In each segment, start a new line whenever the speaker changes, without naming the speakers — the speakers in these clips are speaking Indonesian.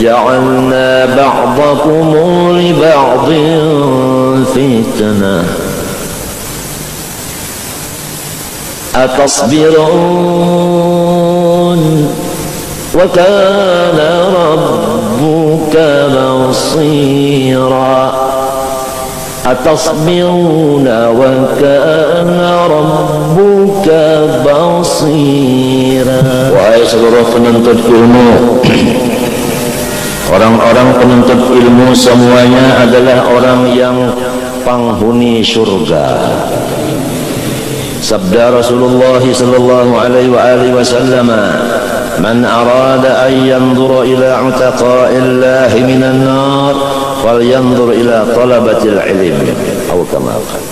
جعلنا بعضكم لبعض فتنة أتصبرون وكان ربك بصيرا أتصبرون وكان ربك بصيرا. Wahai seluruh penuntut ilmu, orang-orang penuntut ilmu semuanya adalah orang yang penghuni surga. Sabda Rasulullah sallallahu alaihi wasallam, "Man arada an yanzura ila utaqa'illahi minan nar, falyanzur ila talabatil ilmi." Atau kama qala.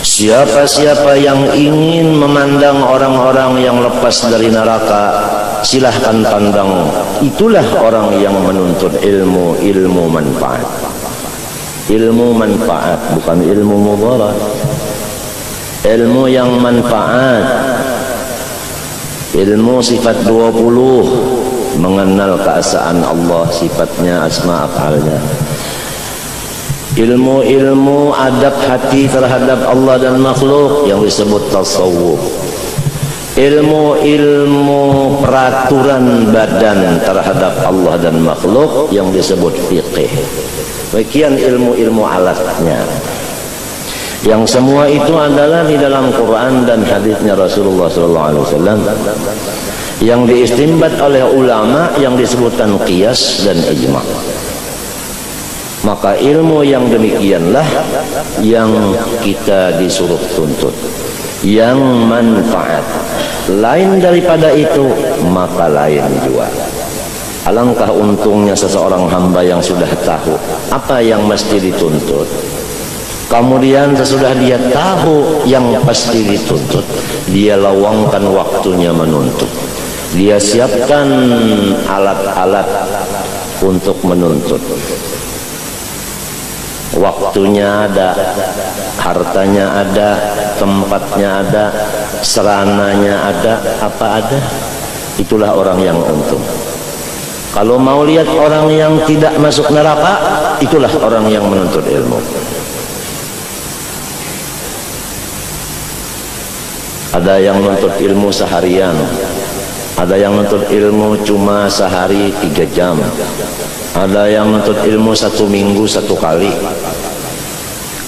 Siapa-siapa yang ingin memandang orang-orang yang lepas dari neraka, silahkan pandang. Itulah orang yang menuntut ilmu, ilmu manfaat. Ilmu manfaat, bukan ilmu mudarat. Ilmu yang manfaat. Ilmu sifat 20, mengenal keesaan Allah, sifatnya, asma af'alnya. Ilmu-ilmu adab hati terhadap Allah dan makhluk yang disebut tasawuf. Ilmu-ilmu peraturan badan terhadap Allah dan makhluk yang disebut fiqih. Bagian ilmu-ilmu alatnya, yang semua itu adalah di dalam Quran dan hadisnya Rasulullah SAW, yang diistinbat oleh ulama yang disebutkan qiyas dan ijma'. Maka ilmu yang demikianlah yang kita disuruh tuntut, yang manfaat. Lain daripada itu maka lain juga. Alangkah untungnya seseorang hamba yang sudah tahu apa yang mesti dituntut, kemudian sesudah dia tahu yang pasti dituntut, dia lawangkan waktunya menuntut. Dia siapkan alat-alat untuk menuntut. Waktunya ada, hartanya ada, tempatnya ada, serananya ada, apa ada. Itulah orang yang untung. Kalau mau lihat orang yang tidak masuk neraka, itulah orang yang menuntut ilmu. Ada yang menuntut ilmu seharian, ada yang menuntut ilmu cuma sehari 3 jam, ada yang menuntut ilmu 1 minggu 1 kali,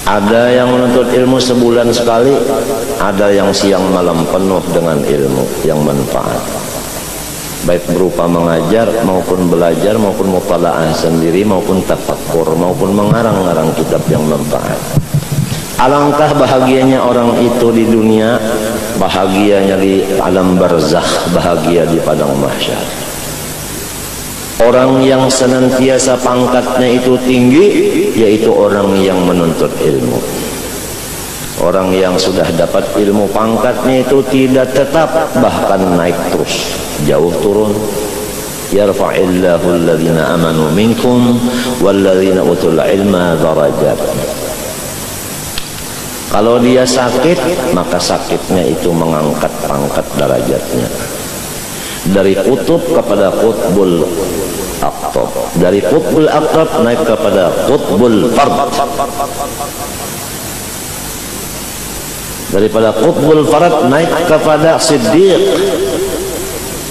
ada yang menuntut ilmu sebulan sekali, ada yang siang malam penuh dengan ilmu yang manfaat, baik berupa mengajar maupun belajar maupun mutalaah sendiri maupun tafakkur maupun mengarang-arang kitab yang manfaat. Alangkah bahagianya orang itu di dunia, bahagianya di alam barzakh, bahagia di padang mahsyar. Orang yang senantiasa pangkatnya itu tinggi, yaitu orang yang menuntut ilmu. Orang yang sudah dapat ilmu, pangkatnya itu tidak tetap, bahkan naik terus, jauh turun. Yarfa'illahu alladhina amanu minkum walladhina utul ilma darajat. Kalau dia sakit, maka sakitnya itu mengangkat pangkat derajatnya. Dari kutub kepada kutbul aqtab, dari kutbul aqtab naik kepada kutbul fard, daripada kutbul fard naik kepada siddiq.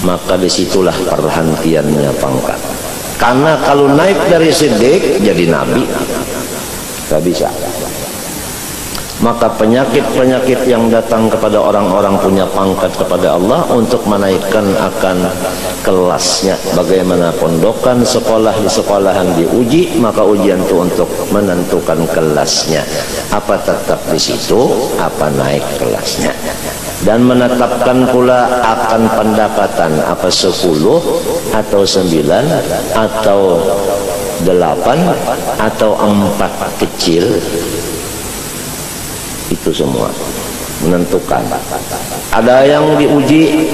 Maka disitulah perhentiannya pangkat. Karena kalau naik dari siddiq jadi nabi, gak bisa. Maka penyakit-penyakit yang datang kepada orang-orang punya pangkat kepada Allah untuk menaikkan akan kelasnya. Bagaimana pondokan, sekolah di sekolahan diuji, maka ujian itu untuk menentukan kelasnya. Apa tetap di situ, apa naik kelasnya. Dan menetapkan pula akan pendapatan, apa 10 atau 9 atau 8 atau 4 kecil. Itu semua menentukan. Ada yang diuji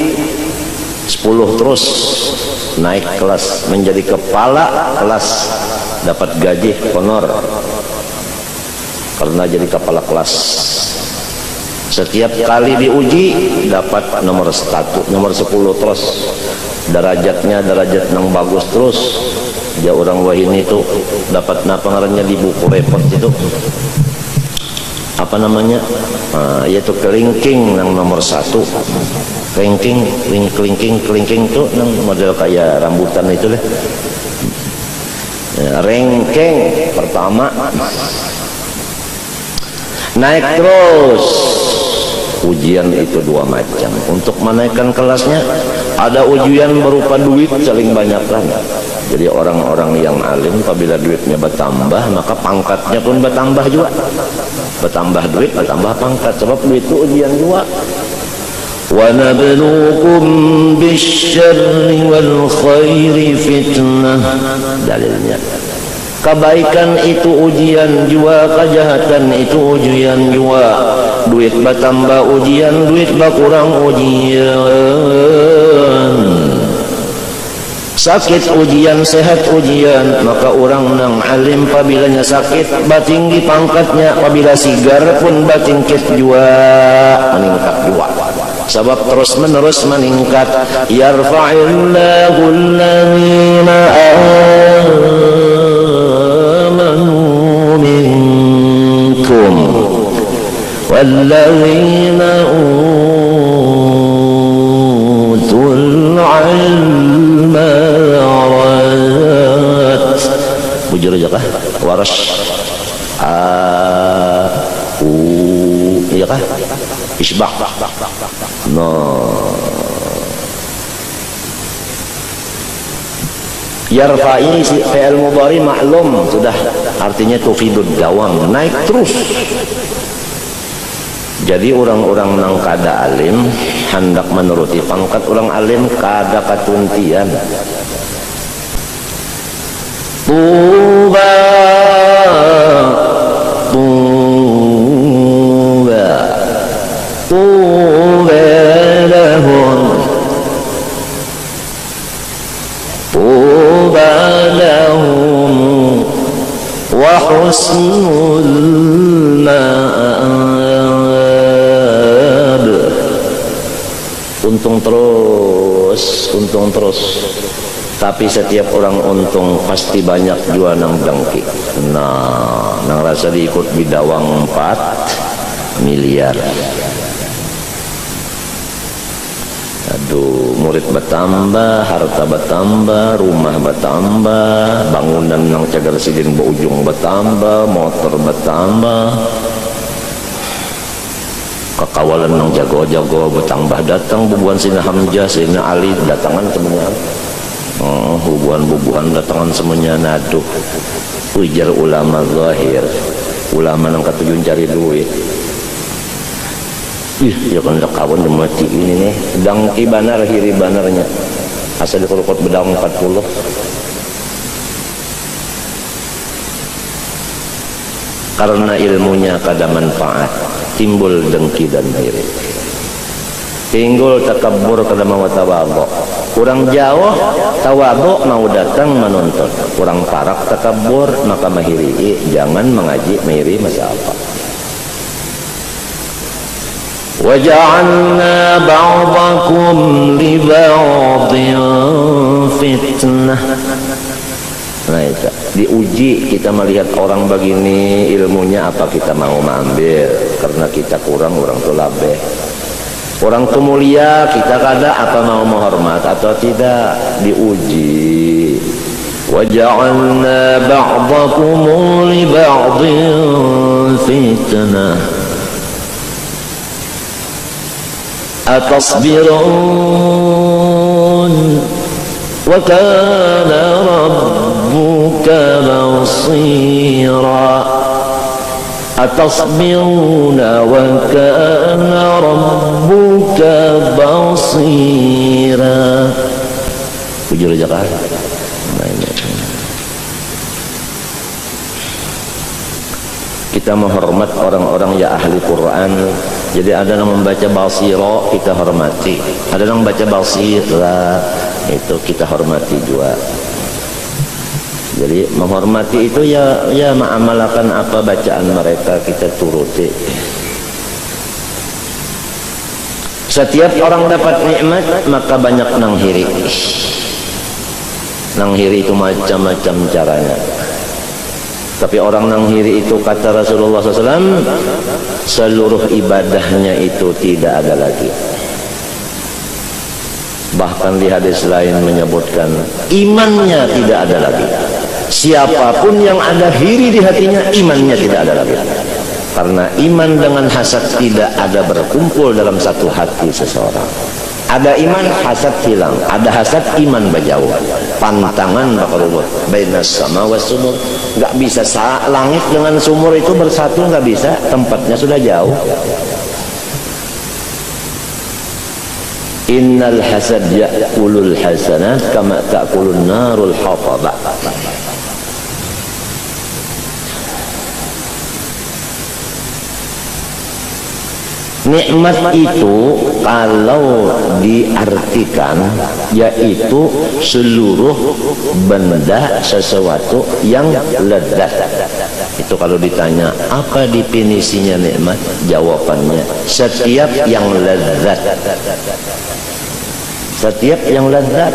10 terus naik kelas menjadi kepala kelas, dapat gaji honor karena jadi kepala kelas. Setiap kali diuji dapat nomor 1, nomor 10 terus, derajatnya derajat yang bagus terus. dia orang wahini itu dapat pengarannya di buku repot itu apa namanya, yaitu kelingking yang nomor 1. Kelingking itu yang model kayak rambutan itu deh. Rengkeng pertama, naik terus. Ujian itu 2 macam. Untuk menaikkan kelasnya ada ujian berupa duit saling banyakkan. Jadi orang-orang yang alim apabila duitnya bertambah maka pangkatnya pun bertambah juga. Bertambah duit, bertambah pangkat. Sebab duit itu ujian juga. Wa nabluukum bisyarri wal khairi fitnah. Dalilnya, kebaikan itu ujian jua, kejahatan itu ujian jua. Duit bertambah ujian, duit berkurang ujian. Sakit ujian, sehat ujian. Maka orang nang alim pabilanya sakit batinggi pangkatnya, apabila sigar pun batingkit jua, meningkat jua. Sebab terus menerus meningkat. Yarfa'illahu alladhina amanu minkum walladzina utul ilma darajat. Bujur aja kah? Waras iya kah? Isbah. No. Yarfa ini fi'il mudhari maklum sudah, artinya tufidud dawam, naik terus. Jadi orang-orang nang kada alim hendak menuruti pangkat orang alim kada katuntian. Tuba wa husnul ma'ab. Untung terus. Tapi setiap orang untung pasti banyak jua nang dengki. Nah, nang rasa diikut bidawang 4 miliar. Aduh, murid bertambah, harta bertambah, rumah bertambah, bangunan nang cagar sidin berujung bertambah, motor bertambah, kekawalan nang jago-jago bertambah datang, bubuhan Sina Hamzah, Sina Ali datangan semuanya. Bubuhan datangan semuanya. Naduh, ujar ulama zahir, ulama nang ketujuan cari duit. Ya kan kawan mati ini nih, dangki banar hiri banarnya asal dikurukut bedang 40. Karena ilmunya kada manfaat, timbul dengki dan hiri, timbul takabur kada mau tawadhu. Kurang jauh tawadhu mau datang menonton, kurang parak takabur maka mahiri. Jangan mengaji mahiri masa apa. وَجَعَلْنَا بَعْضَكُمْ لِبَعْضٍ فِتْنَةً. Nah itu diuji, kita melihat orang begini ilmunya apa kita mau mengambil, karena kita kurang orang tu labeh. Orang tu mulia kita kada apa mau menghormat atau tidak, diuji. وَجَعَلْنَا بَعْضَكُمْ لِبَعْضٍ فِتْنَةً أتصبرون وكان ربك بصيرا. أتصبرون وكان ربك بصيرا. Bujur aja kan. Kita menghormat orang-orang ya ahli Quran. Jadi ada yang membaca basiro kita hormati, ada yang membaca basira itu kita hormati juga. Jadi menghormati itu ya mengamalkan apa bacaan mereka kita turuti. Setiap orang dapat nikmat maka banyak nang hiri. Nanghiri itu macam-macam caranya. Tapi orang nanghiri itu kata Rasulullah SAW, seluruh ibadahnya itu tidak ada lagi. Bahkan di hadis lain menyebutkan imannya tidak ada lagi. Siapapun yang ada hiri di hatinya, imannya tidak ada lagi. Karena iman dengan hasad tidak ada berkumpul dalam satu hati seseorang. Ada iman, hasad hilang. Ada hasad, iman berjauh. Pantangan makrubut bainas sama was sumur. Nggak bisa langit dengan sumur itu bersatu, nggak bisa. Tempatnya sudah jauh. Innal hasad ya'kulul hasanat kama ta'kulun narul hatabah. Nikmat itu kalau diartikan yaitu seluruh benda sesuatu yang lezat. Itu kalau ditanya apa definisinya nikmat, jawabannya setiap yang lezat. Setiap yang lezat.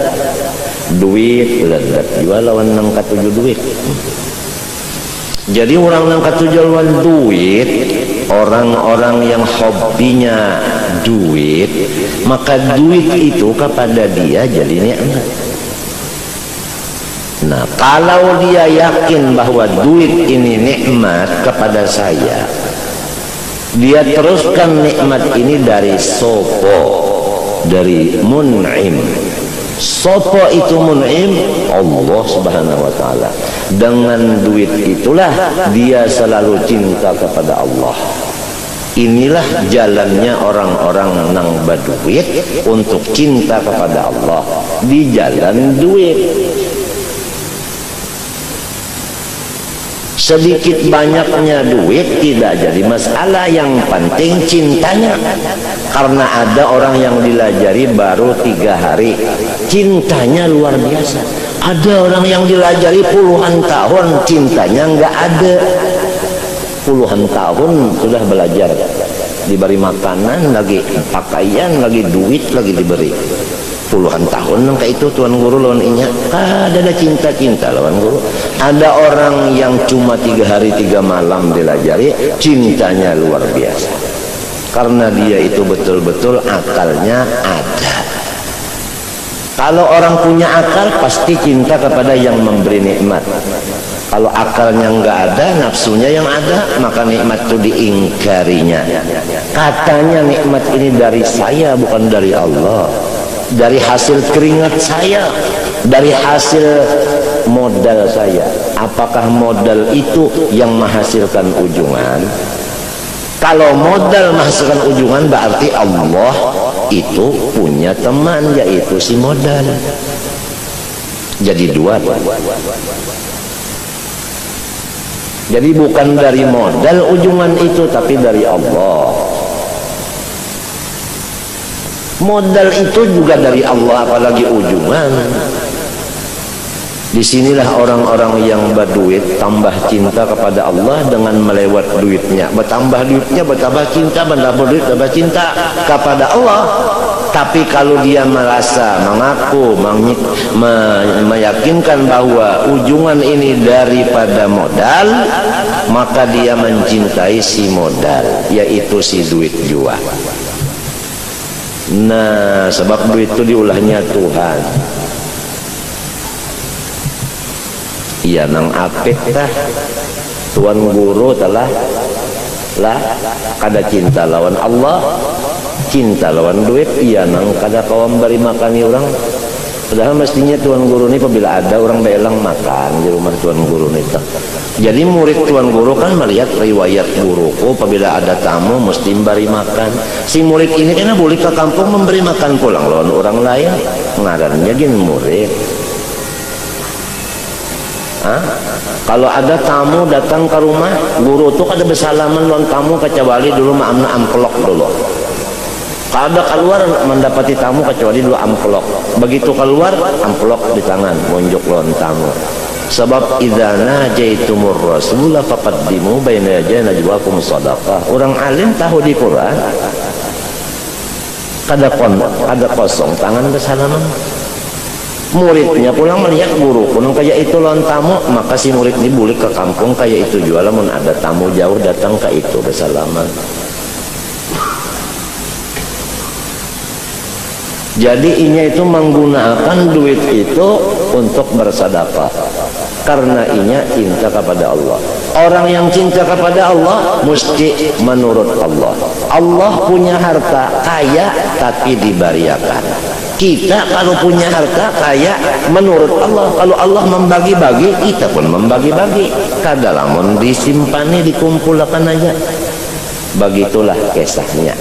Duit lezat, jual lawan nang katuju duit. Jadi orang nang katuju lawan duit, orang-orang yang hobinya duit, maka duit itu kepada dia jadi nikmat. Nah, kalau dia yakin bahwa duit ini nikmat kepada saya, dia teruskan nikmat ini dari sopo, dari mun'im. Sopo itu mun'im? Allah subhanahu wa ta'ala. Dengan duit itulah dia selalu cinta kepada Allah. Inilah jalannya orang-orang nang berduit untuk cinta kepada Allah, di jalan duit. Sedikit banyaknya duit tidak jadi masalah, yang penting cintanya. Karena ada orang yang dilajari baru 3 hari, cintanya luar biasa. Ada orang yang dilajari puluhan tahun, cintanya nggak ada. Puluhan tahun sudah belajar, diberi makanan lagi, pakaian lagi, duit lagi diberi. Puluhan tahun kayak itu tuan guru lawan inya, ada cinta-cinta lawan guru. Ada orang yang cuma 3 hari 3 malam dilajari, cintanya luar biasa. Karena dia itu betul-betul akalnya ada. Kalau orang punya akal pasti cinta kepada yang memberi nikmat. Kalau akalnya nggak ada, nafsunya yang ada, maka nikmat itu diingkarinya. Katanya nikmat ini dari saya, bukan dari Allah. Dari hasil keringat saya, dari hasil modal saya. Apakah modal itu yang menghasilkan ujungan? Kalau modal menghasilkan ujungan, berarti Allah itu punya teman, yaitu si modal. Jadi dua. Jadi bukan dari modal ujungan itu, tapi dari Allah. Modal itu juga dari Allah, apalagi ujungan. Disinilah orang-orang yang berduit tambah cinta kepada Allah dengan melewat duitnya. Bertambah duitnya, bertambah cinta, bertambah duit, bertambah cinta kepada Allah. Tapi kalau dia merasa, mengaku, meyakinkan bahwa ujungan ini daripada modal, maka dia mencintai si modal, yaitu si duit jua. Nah, sebab duit itu diulahnya Tuhan. Iya nang apik tah tuan guru telah kada cinta lawan Allah, cinta lawan duit. Iya nang kada kawam beri makani orang. Padahal mestinya tuan guru ini apabila ada orang belang makan di rumah tuan guru ini. Jadi murid tuan guru kan melihat riwayat guruku, apabila ada tamu mesti beri makan. Si murid ini karena boleh ke kampung memberi makan pulang lawan orang lain, ngarannya gini murid. Kalau ada tamu datang ke rumah guru tuh kada bersalaman lawan tamu, kecuali dulu maamna amplok dulu. Kada keluar mendapati tamu kecuali dulu amplok. Begitu keluar amplok di tangan, monjok lawan tamu. Sebab idza najaitumur rasul faqaddimu baina yaday najwakum shadaqah. Orang alim tahu di Quran. Kada kosong tangan bersalaman. Muridnya pulang melihat guru kunung kayak itu lawan tamu, maka si murid ini balik ke kampung kayak itu jual, mun ada tamu jauh datang ke itu bersalaman. Jadi inya itu menggunakan duit itu untuk bersedekah karena inya cinta kepada Allah. Orang yang cinta kepada Allah mesti menurut Allah. Allah punya harta kaya tapi dibariakan. Kita kalau punya harta kaya menurut Allah, kalau Allah membagi-bagi kita pun membagi-bagi. Kadalamun disimpani dikumpulkan aja. Begitulah kisahnya.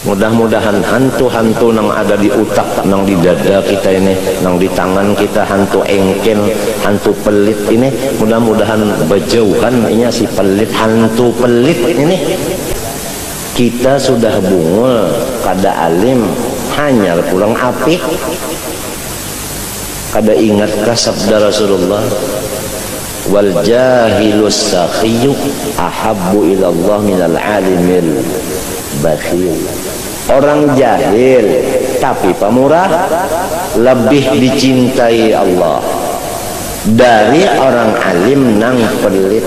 Mudah-mudahan hantu-hantu nang ada di utak, nang di dada kita ini, nang di tangan kita, hantu engkel, hantu pelit ini, mudah-mudahan berjauhan ini si pelit, hantu pelit ini. Kita sudah bungul kada alim, hanya pulang apik. Kada ingatkah sabda Rasulullah, wal jahilus sakhiyu ahabbu ilallah minal alimil bakhil. Orang jahil tapi pemurah lebih dicintai Allah dari orang alim nang pelit.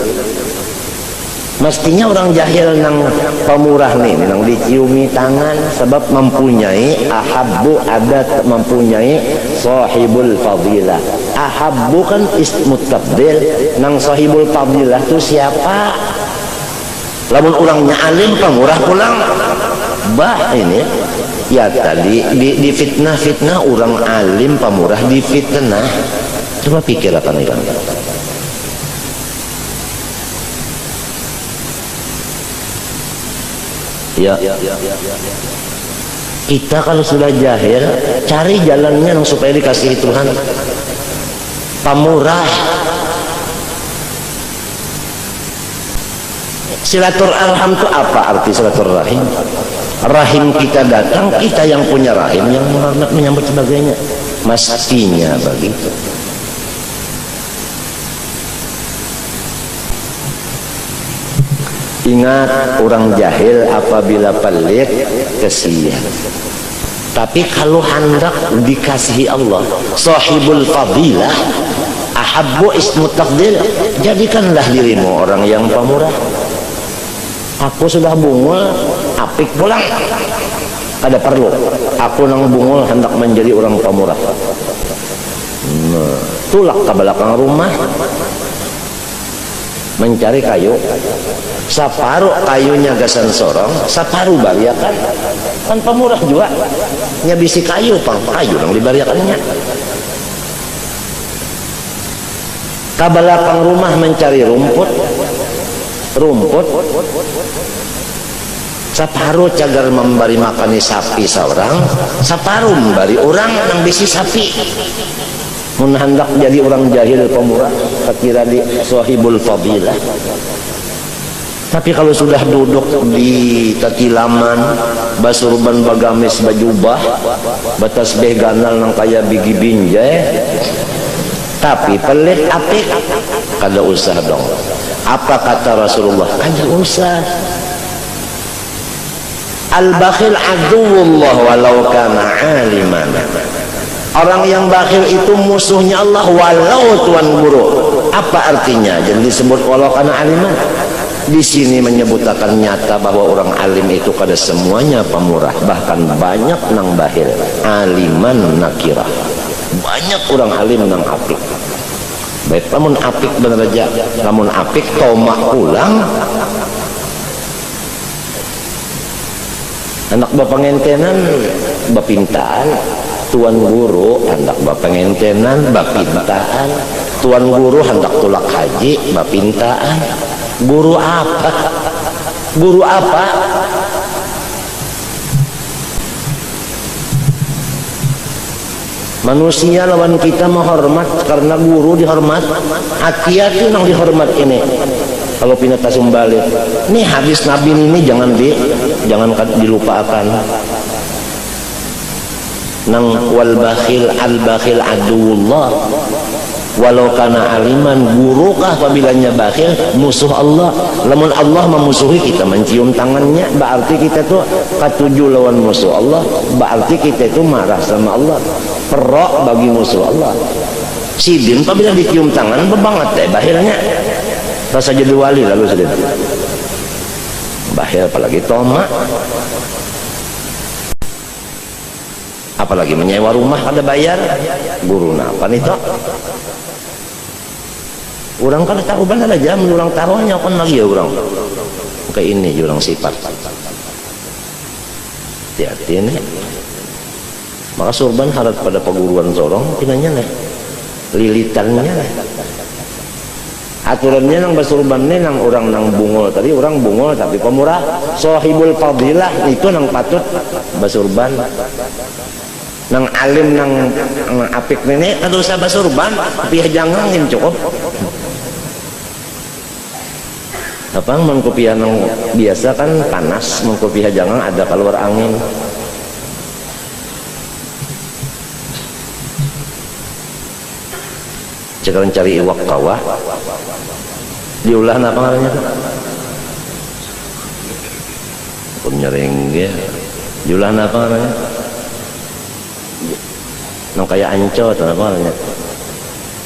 Mestinya orang jahil nang pemurah nih nang diciumi tangan sebab mempunyai ahabbu, ada mempunyai sahibul fadilah. Ahabbu kan ismu tabdil, nang sahibul fadilah itu siapa? Lamun orangnya alim pemurah pulang bah ini ya tadi di fitnah orang alim pemurah di fitnah. Coba pikir apa nih kan? Ya. Kita kalau sudah jahil cari jalannya supaya dikasihi Tuhan. Pemurah. Silaturahim itu apa arti silaturahim? Rahim kita datang, kita yang punya rahim yang menyambut sebagainya. Mestinya begitu. Ingat, orang jahil apabila pelit kesian. Tapi kalau hendak dikasihi Allah, sahibul fadilah, ahabbu ismu taqdil, jadikanlah dirimu orang yang pemurah. Aku sudah bungul, apik pulang. Kada perlu. Aku nang bungul hendak menjadi orang pemurah. Tulak ke belakang rumah, mencari kayu. Saparuh kayunya gasan sorong, saparuh bariakan. Kan pemurah juga. Nyabisi kayu, kayu nang dibariakannya. Ke belakang rumah mencari rumput. Saparuh cagar memberi makani sapi seorang, saparuh memberi orang yang bisi sapi. Mun hendak jadi orang jahil pemurah, kira di sahibul fadilah. Tapi kalau sudah duduk di takilaman, basurban bagamis bajubah, batas beh ganal nang kaya bigi binjai, tapi pelit apik, kada usah dong. Apa kata Rasulullah? Kada usah. Al-bakhil aduwullah walau kana aliman. Orang yang bakhil itu musuhnya Allah walau tuan guru. Apa artinya? Jadi disebut walau kana aliman. Di sini menyebutkan nyata bahwa orang alim itu kada semuanya pemurah, bahkan banyak nang bakhil. Aliman nakirah. Banyak orang alim nang apik. Baik, namun apik bener aja, namun apik tomak pulang. Anak bapengentenan bapintaan, tuan guru hendak bapengentenan bapintaan, tuan guru hendak tulak haji bapintaan. Guru apa? Guru apa? Manusia lawan kita menghormat karena guru dihormat. Hati-hati nang dihormat ini. Kalau pindah tasum balik, nih hadis Nabi ini jangan dilupakan. Nang wal bakhil al bakhil aduwullah. walau kana aliman, gurukah apabila bakhil, musuh Allah. Lamun Allah memusuhi kita mencium tangannya, berarti kita tuh katuju lawan musuh Allah, berarti kita itu marah sama Allah, perok bagi musuh Allah. Sidin apabila dicium tangan bebanget deh bakhilnya, rasa jadi wali lalu sidin bakhil, apalagi toma, apalagi menyewa rumah ada bayar, guru napa nih toh. Orang kan tahu benar aja, orang taruhnya kan lagi ya orang kayak ini orang sifat. Hati-hati ini. Maka surban harap pada perguruan sorong, tinanya nih, lilitannya nih. Aturannya nang basurban nih nang orang nang bungol tadi, orang bungol tapi pemurah, sohibul fadilah itu nang patut basurban. Nang alim nang apik nenek kan usah basurban, tapi jangan cukup. Apa mengkopiah yang biasa kan panas, mengkopiah jangan ada keluar angin. Sekarang cari iwak kawah, diulah apa namanya tuh? Penyerengge, diulah apa namanya? Nang kayak anco atau apa namanya?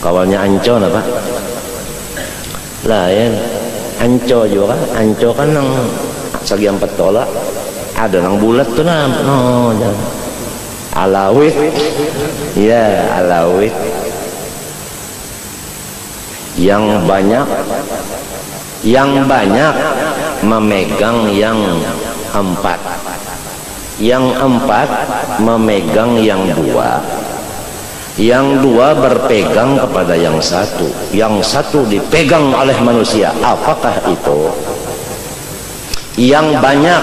Kawalnya anco apa? Lain. Anco juga kan, anco kan nang segi 4 tolak, ada nang bulat tuh nah, no, alawit, ya alawit, yang banyak memegang yang 4, yang 4 memegang yang 2, yang 2 berpegang kepada yang 1, yang 1 dipegang oleh manusia. Apakah itu? Yang banyak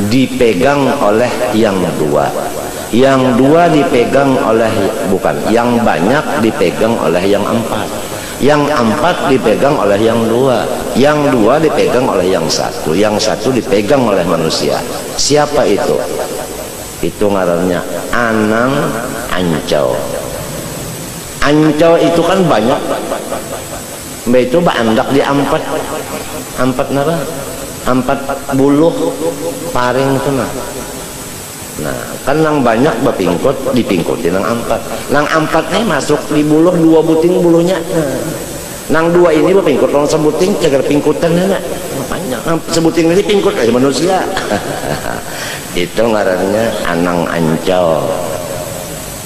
dipegang oleh yang 2, yang 2 dipegang oleh, bukan, yang banyak dipegang oleh yang 4, yang 4 dipegang oleh yang 2, yang 2 dipegang oleh yang 1, yang 1 dipegang oleh manusia. Siapa itu? Itu ngarannya anang ancau. Ancau itu kan banyak, mbak itu bandak di 4 nara, 4 buluh paring itu nah. Nah kan nang banyak bapingkut dipingkutin nang 4, nang 4 nih masuk di buluh 2 buting buluhnya. Nang 2 ini bapingkut nang sebuting cagar pingkutan nah. Makanya nang sebuting ini pingkut aja manusia. Itu ngarannya anang ancau.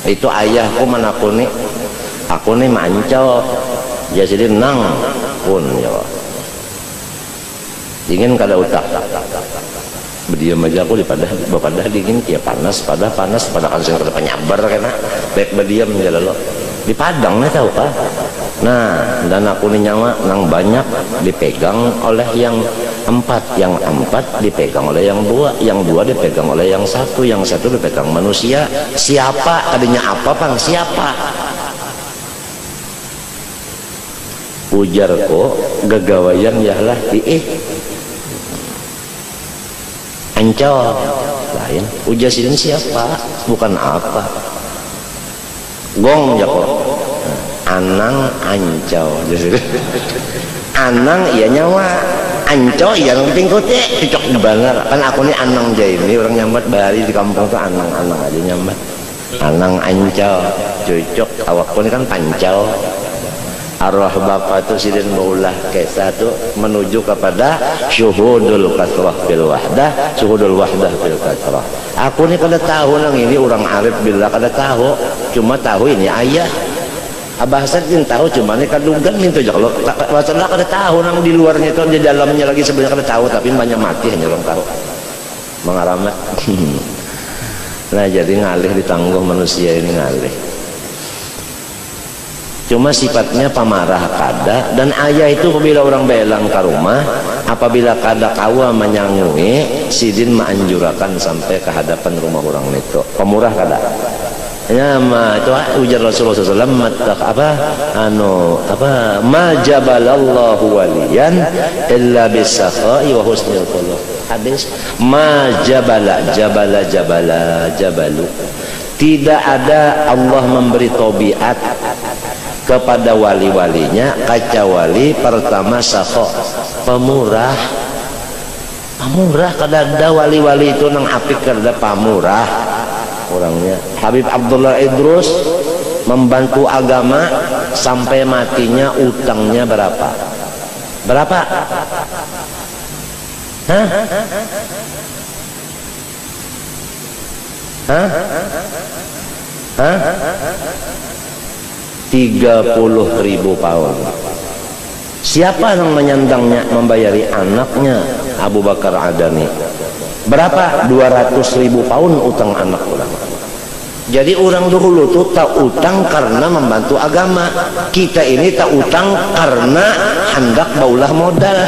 Itu ayahku mana aku nih mancau jadi nang pun ya dingin kada utak berdiam aja aku pada dingin ya panas pada kan saya kada penyabar karena baik berdiam aja lo di Padang nih tahu kah. Nah dan aku nih nyawa nang banyak dipegang oleh yang 4, yang 4 dipegang oleh yang 2, yang 2 dipegang oleh yang 1, yang 1 dipegang manusia. Siapa adanya apa pang siapa? Ujarku gagawayan yahlah ancol lain ujar sidin siapa bukan apa gong ya kok anang ancol anang iya nyawa anco iya nang pingkutnya cocok bener kan aku nih anang jaya ini orang nyambat bahari di kampung tuh anang aja nyambat anang ancol cocok awakku ini kan pancol. Arwah bapak itu sidin maulah kisah itu menuju kepada syuhudul kasrah fil wahdah, syuhudul wahdah fil kasrah. Aku nih kada tahu nang ini orang arif billah kada tahu, cuma tahu ini ayah. Abah Hasan tahu cuma nih kadunggan minta jak lo. Masalah kada tahu nang di luarnya itu di dalamnya lagi sebenarnya kada tahu tapi banyak mati hanya orang tahu. Mengalamat. Nah jadi ngalih ditangguh manusia ini ngalih. Cuma sifatnya pamarah kada dan ayah itu apabila orang belang ke rumah apabila kada kawa menyangui sidin menganjurakan sampai ke hadapan rumah orang itu pemurah kada ya ma itu ujar Rasulullah SAW ma jabalallahu waliyan illa bisakha'i wa husnil khuluq hadis ma jabalu tidak ada Allah memberi tabiat kepada wali-walinya kaca wali pertama sakho pemurah kadada wali-wali itu nang apik kada pamurah orangnya. Habib Abdullah Idrus membantu agama sampai matinya, utangnya berapa? Hah? 30.000 pound. Siapa yang menyandangnya? Membayari anaknya Abu Bakar Adani. Berapa? 200.000 pound utang anak orang. Jadi orang dulu tuh tak utang karena membantu agama. Kita ini tak utang karena hendak baulah modal.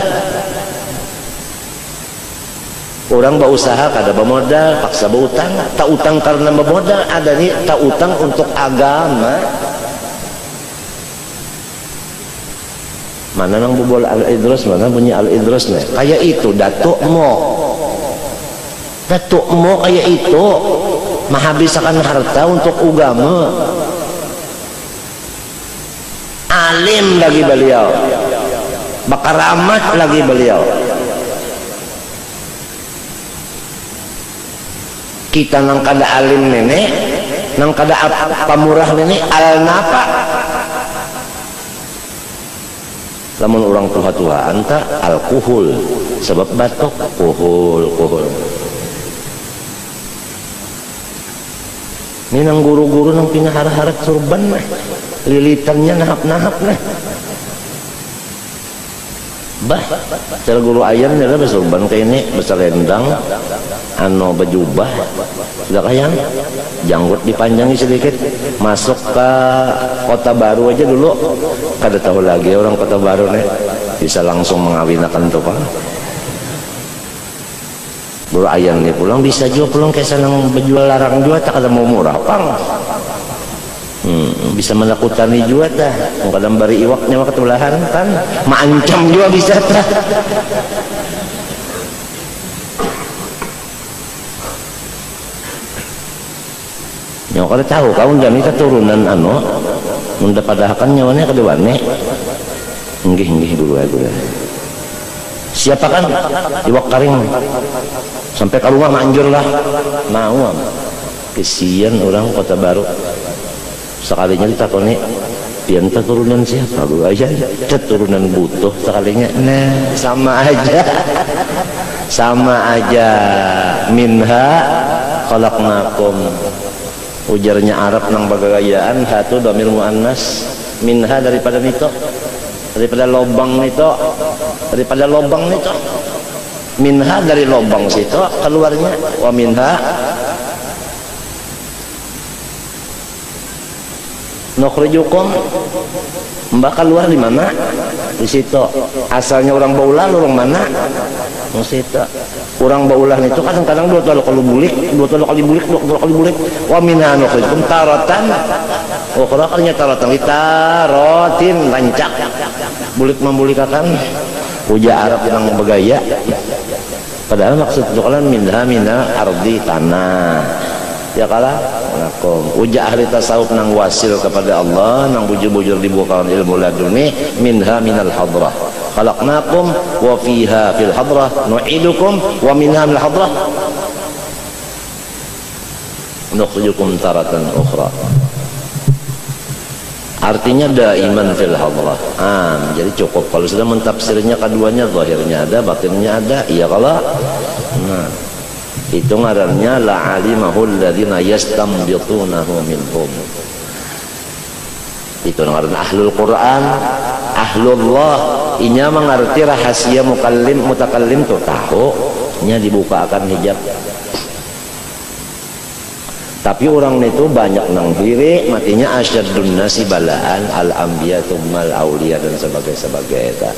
Orang berusaha kada bermodal, paksa berutang. Tak utang karena bermodal, ada nih tak utang untuk agama. Mana nang bubol Al-Idrus, mana punya Al-Idrus nih? Kayak itu Datuk Mo kayak itu menghabiskan harta untuk agama. Alim lagi beliau, bakaramat lagi beliau. Kita nang kada alim nenek, nang kada pamurah nenek al-nafa. Lamun orang tua-tua anta alkohol, sebab batuk kuhul. Ini nang guru-guru nang pinaharap surban mah, lilitannya nahap-nahap nah. Bah, cara guru ayam nih bersurban kayak ini, berselendang, bejubah, sudah kayang, janggut dipanjangi sedikit, masuk ke Kota Baru aja dulu, kada tahu lagi orang Kota Baru nih, bisa langsung mengawinkan tuh pak. Guru ayam nih pulang bisa juga pulang kayak senang berjual larang juga, tak ada mau murah pang. Bisa menakutani juga dah, kadang bari iwaknya waktu belahan kan, maancam juga bisa dah. Nyawa kada tahu kau jani keturunan munda padahakan nyawanya kedewane. Nggih dulu ya gue. Siapa kan iwak karing sampai ke rumah manjur lah, mau kesian orang Kota Baru. Sekalinya ditakoni pianta turunan siapa lu aja turunan butuh sekalinya nah sama aja minha khalaqnakum ujarnya Arab nang bagagayaan hatu damir muannas minha daripada lobang nito minha dari lobang situ keluarnya wa minha nukhrijukum mbak keluar di mana? Di situ. Asalnya orang Baulah, orang mana? Di situ. Orang Baulah itu kadang-kadang dua kali bulik. Wa minha nukhrijukum taratan. Ukhra kalinya taratan tarotin lancak. Bulik membulikakan uja Arab yang bergaya. Padahal maksud itu kan minha ardi tanah. Ya kalah nakum uja ahli tasawuf nang wasil kepada Allah nang bujur-bujur dibukakan ilmu laduni minha minal hadrah khalaqnakum wa fiha fil hadrah nu'idukum wa minha minal hadrah nukhrijukum taratan ukhra. Artinya daiman fil hadrah. Jadi cukup kalau sudah mentafsirnya keduanya, zahirnya ada, batinnya ada. Iya kalah. Itu ngarannya la'alimahul ladzina yastambitunahu minhum. Itu ngaran ahlul Quran, ahlullah. Inya mengerti rahasia mutakallim tuh tahu nya dibukakan hijab. Tapi orang itu banyak nang diri matinya asyadun nasi balaan al-anbiya tsummal auliya dan sebagainya.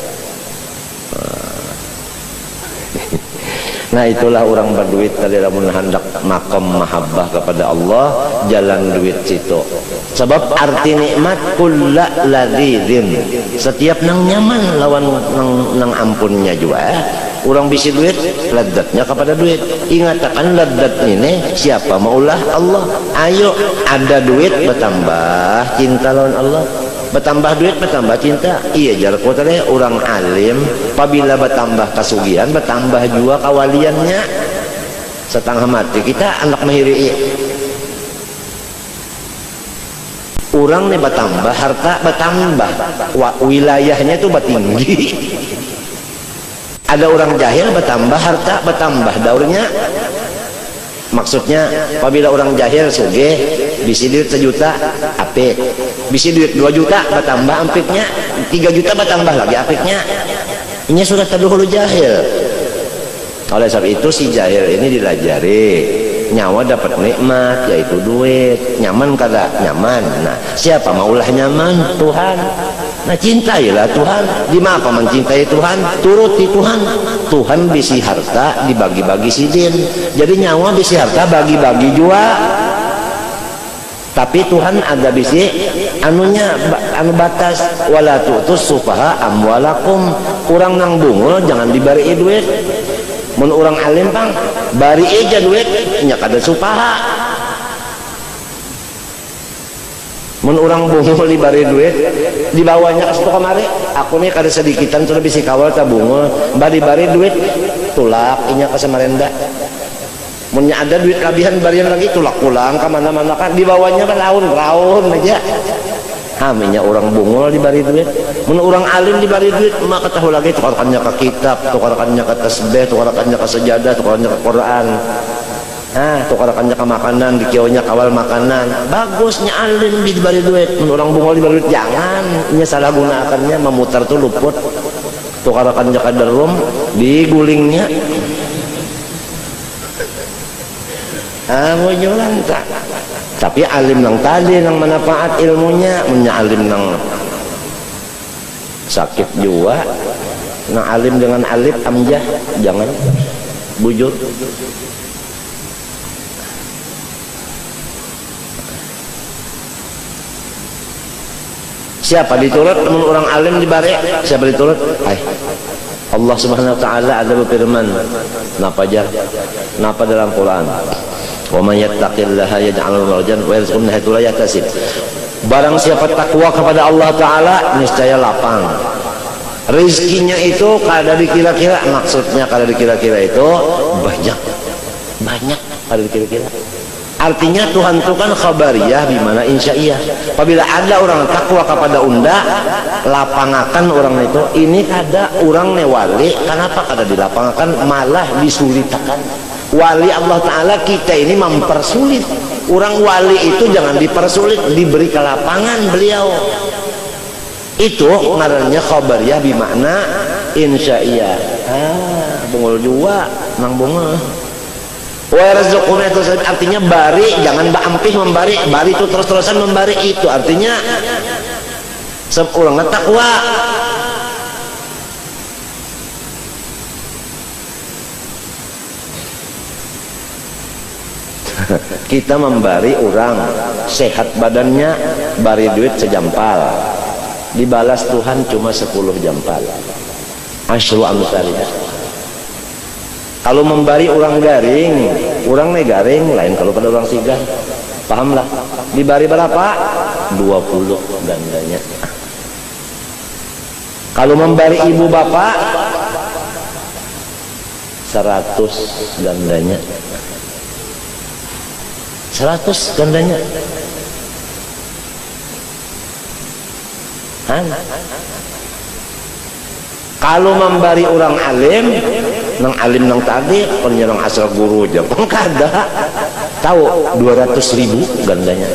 Nah itulah orang berduit tadi lamun hendak makam mahabbah kepada Allah jalan duit situ. Sebab arti nikmat kulla ladzidin. Setiap nang nyaman lawan nang ampunnya juga. Orang bisi duit ladatnya kepada duit. Ingatkan ladat ini siapa maulah Allah. Ayo ada duit bertambah cinta lawan Allah. bertambah duit bertambah cinta. Iya jar ku teh orang alim apabila bertambah kasugihan bertambah juga kawaliannya. Setengah mati kita anak mahiri orang nih bertambah harta bertambah wilayahnya itu bertinggi. Ada orang jahil bertambah harta bertambah daurnya. Maksudnya apabila orang jahil sugih bisi duit 1 juta apik, bisi duit 2 juta bertambah ampiknya, 3 juta bertambah lagi apiknya. Ini sudah terlalu jahil. Oleh sebab itu si jahil ini dilajari nyawa dapat nikmat yaitu duit. Nyaman kada nyaman. Nah siapa maulah nyaman? Tuhan. Nah cintailah Tuhan. Di mana mencintai Tuhan? Turuti Tuhan. Tuhan bisi harta dibagi-bagi sidin. Jadi nyawa bisi harta bagi-bagi juga. Tapi Tuhan ada bisi anunya anu batas wala tu'tus sufaha amwalakum. Urang nang bungul jangan dibari duit. Mun orang alim pang bari aja duit nya kada supaha. Mun orang bungul dibari duit dibawanya ke situ kamari aku nih kada sedikitan sudah bisi kawal tabungul bari duit tulak inya ke Samarenda. Munnya ada duit kabihan barian lagi tulak pulang ke mana-mana kan dibawanya kan raun aja. Haminya orang bungul dibari duit. Mun orang alim dibari duit maka tahu lagi tukarkannya ke kitab, tukarkannya ke tasbih, tukarkannya ke sejadah, tukarkannya ke Quran. Tukarkannya ke makanan, dikionya kawal makanan. Bagusnya alim dibari duit. Mun orang bungul dibari duit jangan. Ini salah gunakannya memutar tuh luput. Tukarkannya ke derum digulingnya. Mau jualan tak? Tapi alim nang tadi nang manfaat ilmunya, punya alim nang sakit juga, nang alim dengan alif amjah jangan bujur. Siapa diturut orang alim dibari? Siapa diturut? Allah Subhanahu wa taala ada berfirman, napa jar? Napa dalam Quran? Wa may yattaqillaha yaj'al lahu makhrajan wa yarzuqhu min haitsu la yahtasib. Barang siapa takwa kepada Allah taala niscaya lapang. Rezekinya itu kada dikira-kira, maksudnya kada dikira-kira itu banyak kada dikira-kira. Artinya Tuhan itu kan khabariyah bimana insya'iyah. Apabila ada orang takwa kepada unda lapangakan orang itu ini kada orang ne wali, kenapa kada dilapangakan malah disulitakan. Wali Allah Ta'ala kita ini mempersulit. Orang wali itu jangan dipersulit, diberi ke lapangan beliau. Itu ngarannya khabariyah bimakna insya'iyah. Bungul juga nang bungul. Wa yarzuquna itu artinya bari, jangan baampih membari. Bari itu terus-terusan membari, itu artinya seorang takwa. Kita membari orang sehat badannya, bari duit sejampal, dibalas Tuhan cuma 10 jampal. Asyru amsalih. Kalau membari orang garing, orang negaring lain kalau pada orang sigah. Pahamlah. Dibari berapa? 20 gandanya. Kalau membari ibu bapak 100 gandanya. 100 gandanya. Kalau membari orang alim, nang alim nang tadi, penyerang asal guru aja, kada tahu 200.000 gandanya.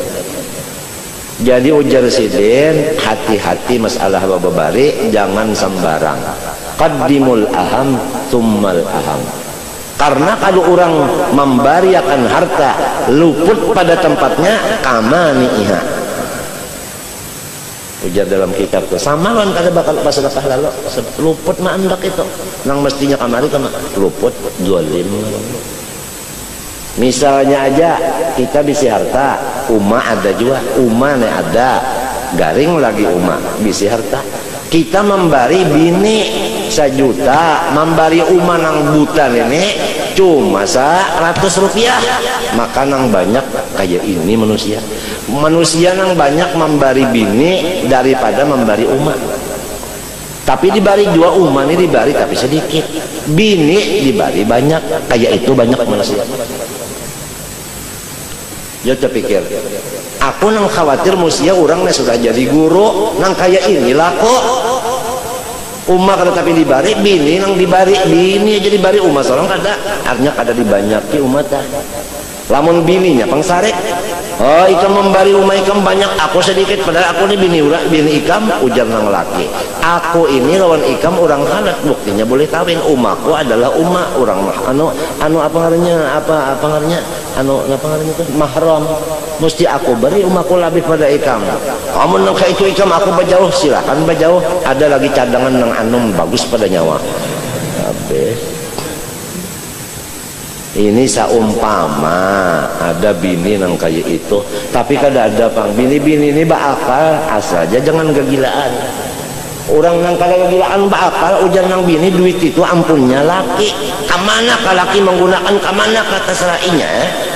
Jadi ujar sidin, hati-hati masalah bababari, jangan sembarang. Qaddimul aham, tummal aham. Karena kalau orang membariakan harta luput pada tempatnya, kamaniha. Ujar dalam kitab itu sama kan kada bakal pas sedekah lalu luput mah andak itu nang mestinya kamari kama luput zalim. Misalnya aja kita bisi harta umma ada juga umma ne ada garing lagi umma bisi harta kita membari bini 1 juta membari umma nang buta ini cuma 100 rupiah maka nang banyak kayak ini manusia manusia yang banyak membari bini daripada membari umat. Tapi dibari dua umat ini dibari tapi sedikit, bini dibari banyak, kayak itu banyak manusia. Ya terpikir, aku nang khawatir musia orangnya sudah jadi guru, nang kayak inilah kok umat kada tapi dibari bini, nang dibari bini aja dibari umat seorang kada, artinya kada dibanyaki umat dah. Lamun bininya pangsarek, oh ikam membari rumah ikam banyak, aku sedikit, padahal aku ini bini ikam, ujar nang laki, aku ini lawan ikam orang halat, buktinya boleh kawin, umaku adalah umat orang mah anu apa ngarannya mahram, mesti aku beri umaku lebih pada ikam. Kamu nang kayak itu ikam aku berjauh, silakan berjauh, ada lagi cadangan nang anum bagus pada nyawa. Habis ini saumpama ada bini nang kayak itu, tapi kada ada pang bini-bini ini bakal asal aja jangan kegilaan. Orang nang kada kegilaan bakal ujar nang bini duit itu ampunnya laki. Kamana ka laki menggunakan kamana kata serainya,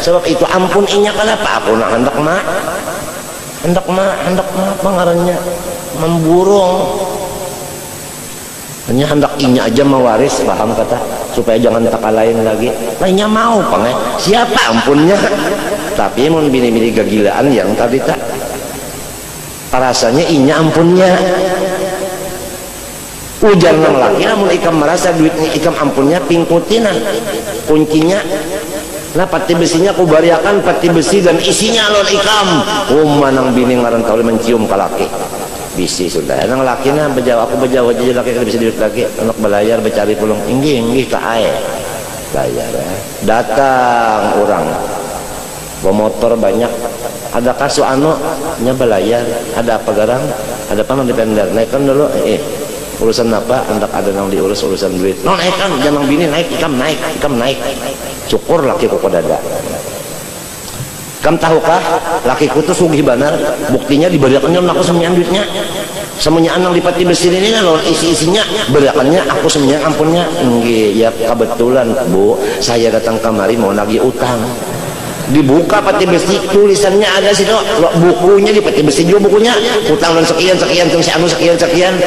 sebab itu ampun inya kada apa aku nak hendak pengarannya memburung. Hanya hendak inya aja mewaris, paham kata, supaya jangan tak lain lagi. Lainnya mau pangai siapa ampunnya. Tapi mun bini-bini kegilaan yang tadi tak rasanya inya ampunnya. Ujar nang laki namun ikam merasa duitnya ikam ampunnya pingkutinan kuncinya. Nah pati besinya aku bariakan, pati besi dan isinya alon ikam. Manang bini ngaran tahu mencium ke laki. Bisi sudah nang lakinya berjawab, aku berjawab aja laki kada bisa duit lagi, anak belayar bercari pulung inggih ke air bayar ya. Datang orang bawa motor banyak, ada kasu anu nya belayar, ada apa garang, ada apa nang dipender, naikkan dulu urusan apa hendak ada nang diurus urusan duit, no naikkan jangan bini naik, ikam naik syukur laki kok dada. Kamu tahukah lakiku tuh sugih banar, buktinya diberikannya aku semuanya duitnya, semuanya nang dipati besi ini loh isinya berikannya aku semuanya ampunnya. Enggak ya kebetulan Bu, saya datang kemari mau nagih utang. Dibuka pati besi tulisannya ada situ, bukunya di pati besi juga bukunya, utang dan sekian sekian,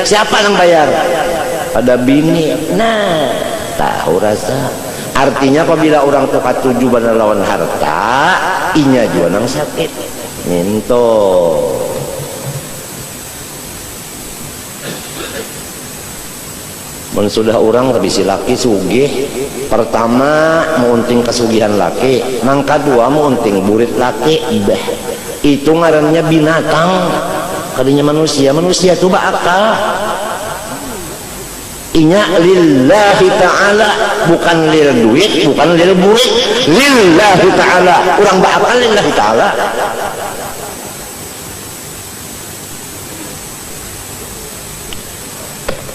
siapa yang bayar? Ada bini. Nah tahu rasa. Artinya apabila orang tepat tuju pada lawan harta, inya juga nang sakit. Minto. mun sudah orang tapi si laki sugih, pertama meunting kesugihan laki, nang kedua meunting burit laki, itu ngarannya binatang. Kadinya manusia itu bakal inya lillahi ta'ala, bukan lil duit, bukan lil burit, lillahi ta'ala, orang bakal lillahi ta'ala.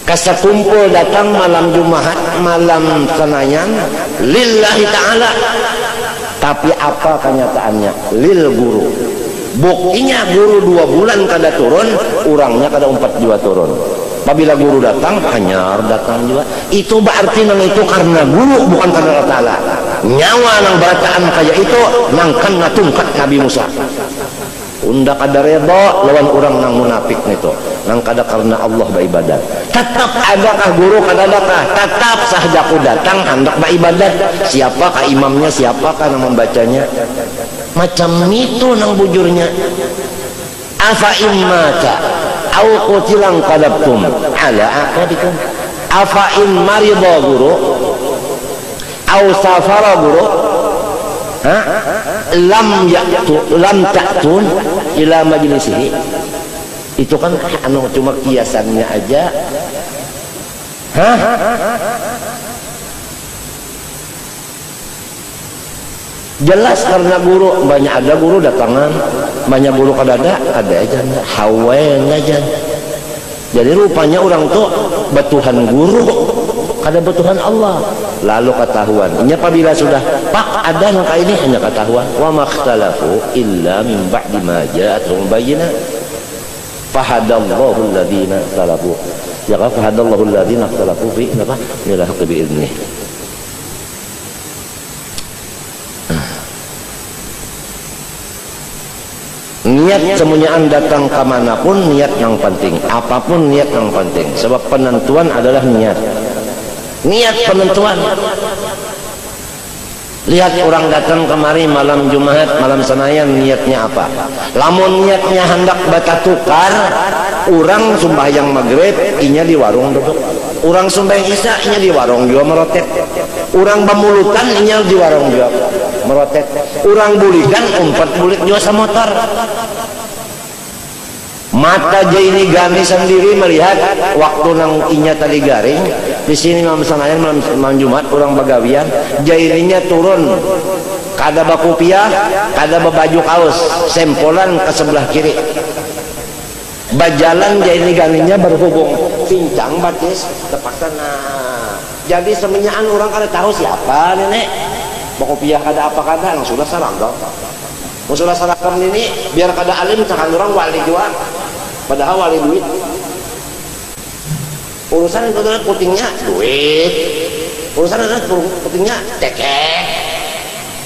Kasa kumpul datang malam Jumat, malam Senayan, lillahi ta'ala. Tapi apa kenyataannya? Lil guru. Buktinya guru 2 bulan kada turun, orangnya kada 4 juga turun. Apabila guru datang, hanya datang juga. Itu berarti nang itu karena guru, bukan karena Allah Ta'ala. Nyawa nang berataan kayak itu, nang kan tungkat Nabi Musa. Unda kada reda lawan orang nang munafik itu, nang kada karena Allah beribadat. Tetap adakah guru kada adakah? Tetap sahajaku datang hendak beribadat. Siapakah imamnya, siapakah nang membacanya? Macam itu nang bujurnya. Afa immata au qutilang qadabtum ala aqabikum. Afa in marida guru au safara guru, lam ta'tun ila majlisihi. Itu kan anu cuma kiasannya aja. Jelas karena guru, banyak ada guru datangan, banyak guru kada ada aja hawen aja. Jadi rupanya orang tuh betuhan guru, kada betuhan Allah. Lalu ketahuan. Ini apabila sudah pak ada yang kayak ini hanya ketahuan. Wa makhtalafu illa min ba'di ma ja'atuhum bayyinah. Fahadallahu alladhina ikhtalafu. Ya fahadallahu alladhina ikhtalafu fi apa? Ila haqqi bi idnih. Niat semuanyaan datang kemanapun, niat yang penting. Apapun niat yang penting. Sebab penentuan adalah niat. Niat penentuan. Lihat orang datang kemari malam Jumat, malam Senayan, niatnya apa? Lamun niatnya hendak bata tukar, orang sembahyang maghrib, inya di warung duduk. Orang sembahyang isya, inya di warung juga merotet. Orang bamulutan, inya di warung juga merotet. Orang bulikan, umpat bulik juga semotor. Mata Jaini Gani sendiri melihat waktu nang inya tadi garing di sini malam Senayan malam Jumat orang bagawian Jaininya turun kada bakupiah kada baju kaos sempolan ke sebelah kiri bajalan Jaini Ganinya berhubung pincang batis tepat sana. Jadi semenyaan orang kada tahu siapa nenek bakupiah kada apa kada yang sudah sarangga sudah sarakam ini biar kada alim cakan orang wali juga padahal wali duit. Urusan itu adalah putingnya duit, urusan adalah putingnya cekek,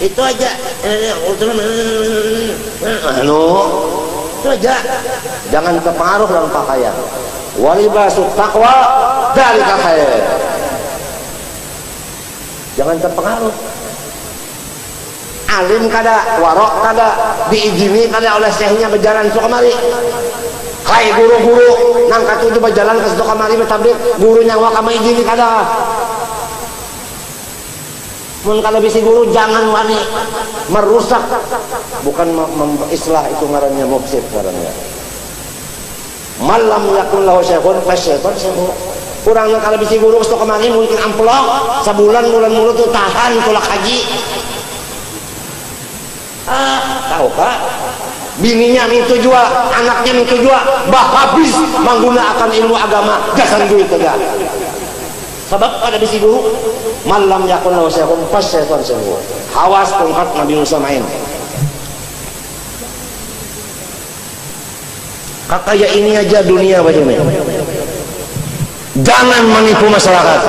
itu aja. Urusan itu aja. Jangan terpengaruh dalam pakaian. Walibasut taqwa dzalika khair. Jangan terpengaruh. Alim kada, warok kada, diizini kada oleh syekhnya berjalan suka mari. Hai guru-guru nang katuju berjalan ke situ kamari bertablik gurunya wa kama izini kada. Mun kada bisi guru jangan wani merusak, bukan islah itu ngarannya mufsid ngarannya. Malam yakun lahu syekhun fasyaitan syekhu. Urang nang kada bisi guru ke situ kamari mungkin amplok sabulan bulan mulu tuh tahan tulak haji. Tahu kah? Bininya mintu jua, anaknya mintu jua, bah habis menggunakan ilmu agama, jasan duit aja. Sebab pada bisi guru, malam yakun lahu syekhun fasyaitan syekhu. Hawas tongkat Nabi Musa main. Kata ya ini aja dunia bagaimana? Jangan menipu masyarakat.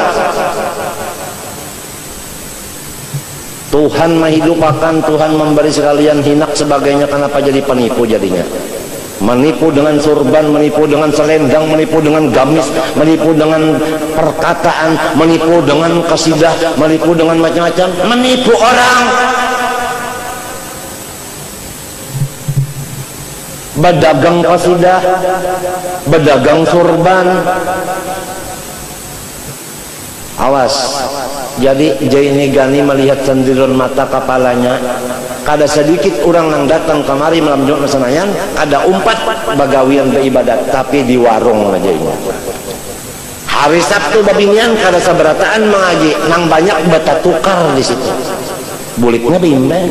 Tuhan menghidupakan, Tuhan memberi sekalian hinak sebagainya, kenapa jadi penipu jadinya? Menipu dengan surban, menipu dengan selendang, menipu dengan gamis, menipu dengan perkataan, menipu dengan kasidah, menipu dengan macam-macam, menipu orang. Berdagang kasidah, berdagang surban. Awas. Jadi Jaini Gani melihat sendiran mata kepalanya. Kada sedikit orang yang datang kemari malam Jumat Senayan, ada umpat bagawian beribadat, tapi di warung aja ini. Hari Sabtu babinian kada sabarataan mengaji, nang banyak bata tukar di situ. Buliknya bimbang.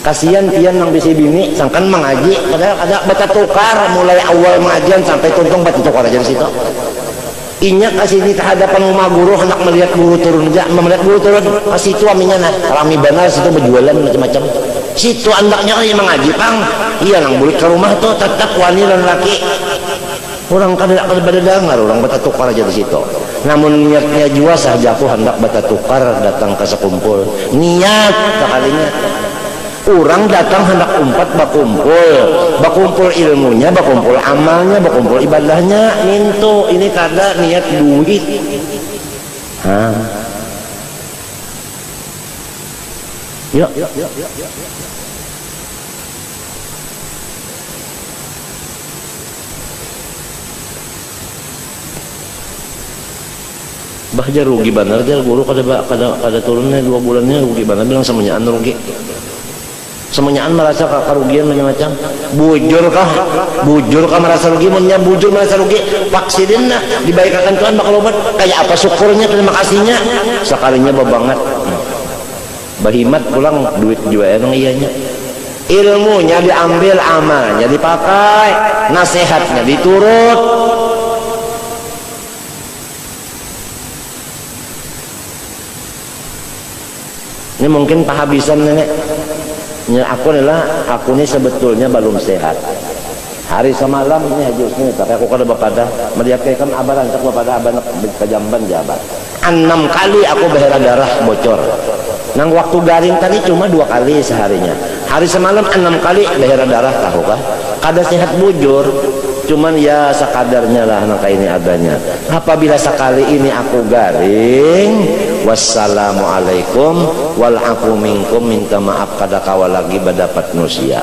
Kasihan tian nang bisi bini sangkan mengaji, padahal ada bata tukar mulai awal mengajian sampai tuntung bata tukar aja di situ. Inya kasih di hadapan rumah guru hendak melihat guru turun aja, melihat guru turun kasih itu aminnya nah rami benar situ berjualan macam-macam. Situ andaknya kan yang mengaji pang, iya nang bulik ke rumah tuh tetap wanita dan laki. Orang kada dengar orang bata tukar aja di situ. Namun niatnya jua sah jatuh hendak bata tukar datang ke sekumpul. Niat sekalinya. Orang datang hendak umpat bakumpul ilmunya, bakumpul amalnya, bakumpul ibadahnya. Mintu ini kada niat duit. Yuk. Bahja rugi benar aja guru kada turunnya 2 bulannya rugi benar bilang semuanya rugi. Semuanyaan merasa kerugian macam-macam. Bujur kah merasa rugi, bujur merasa rugi. Vaksin nah dibaikkan Tuhan bakal obat. Kayak apa syukurnya, terima kasihnya. Sekalinya babangat. Bahimat pulang duit juga emang iyanya. Ilmunya diambil, amalnya dipakai, nasihatnya diturut. Ini mungkin pahabisan nenek. Ya, aku ini sebetulnya belum sehat. Hari semalam ini hajusnya, tapi aku kada bapada melihat kan abaran tak bapada aban kejamban jabat. 6 kali aku berdarah darah bocor. Nang waktu garing tadi cuma 2 kali seharinya. Hari semalam 6 kali berdarah darah, tahu kah? kada sehat bujur, cuman ya sakadarnya lah nangka ini adanya. Apabila sekali ini aku garing, wassalamualaikum wal afu minkum, minta maaf kada kawal lagi badapat nusia.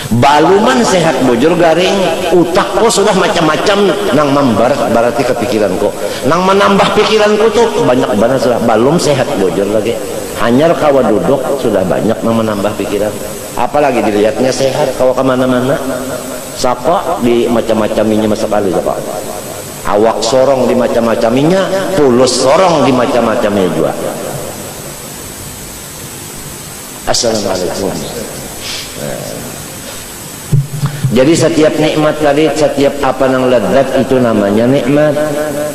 Baluman sehat bujur garing, utak ko sudah macam-macam nang membarat berarti kepikiranku, nang menambah pikiranku tuh banyak banget sudah. Balum sehat bujur lagi, hanyar kawa duduk sudah banyak nang menambah pikiran, apalagi dilihatnya sehat kawa kemana-mana. Sapa di macam-macaminya sekali, sapa awak sorong di macam-macaminya, pulus sorong di macam-macamnya juga. Assalamualaikum. Jadi setiap nikmat tadi, setiap apa nang lezat itu namanya nikmat.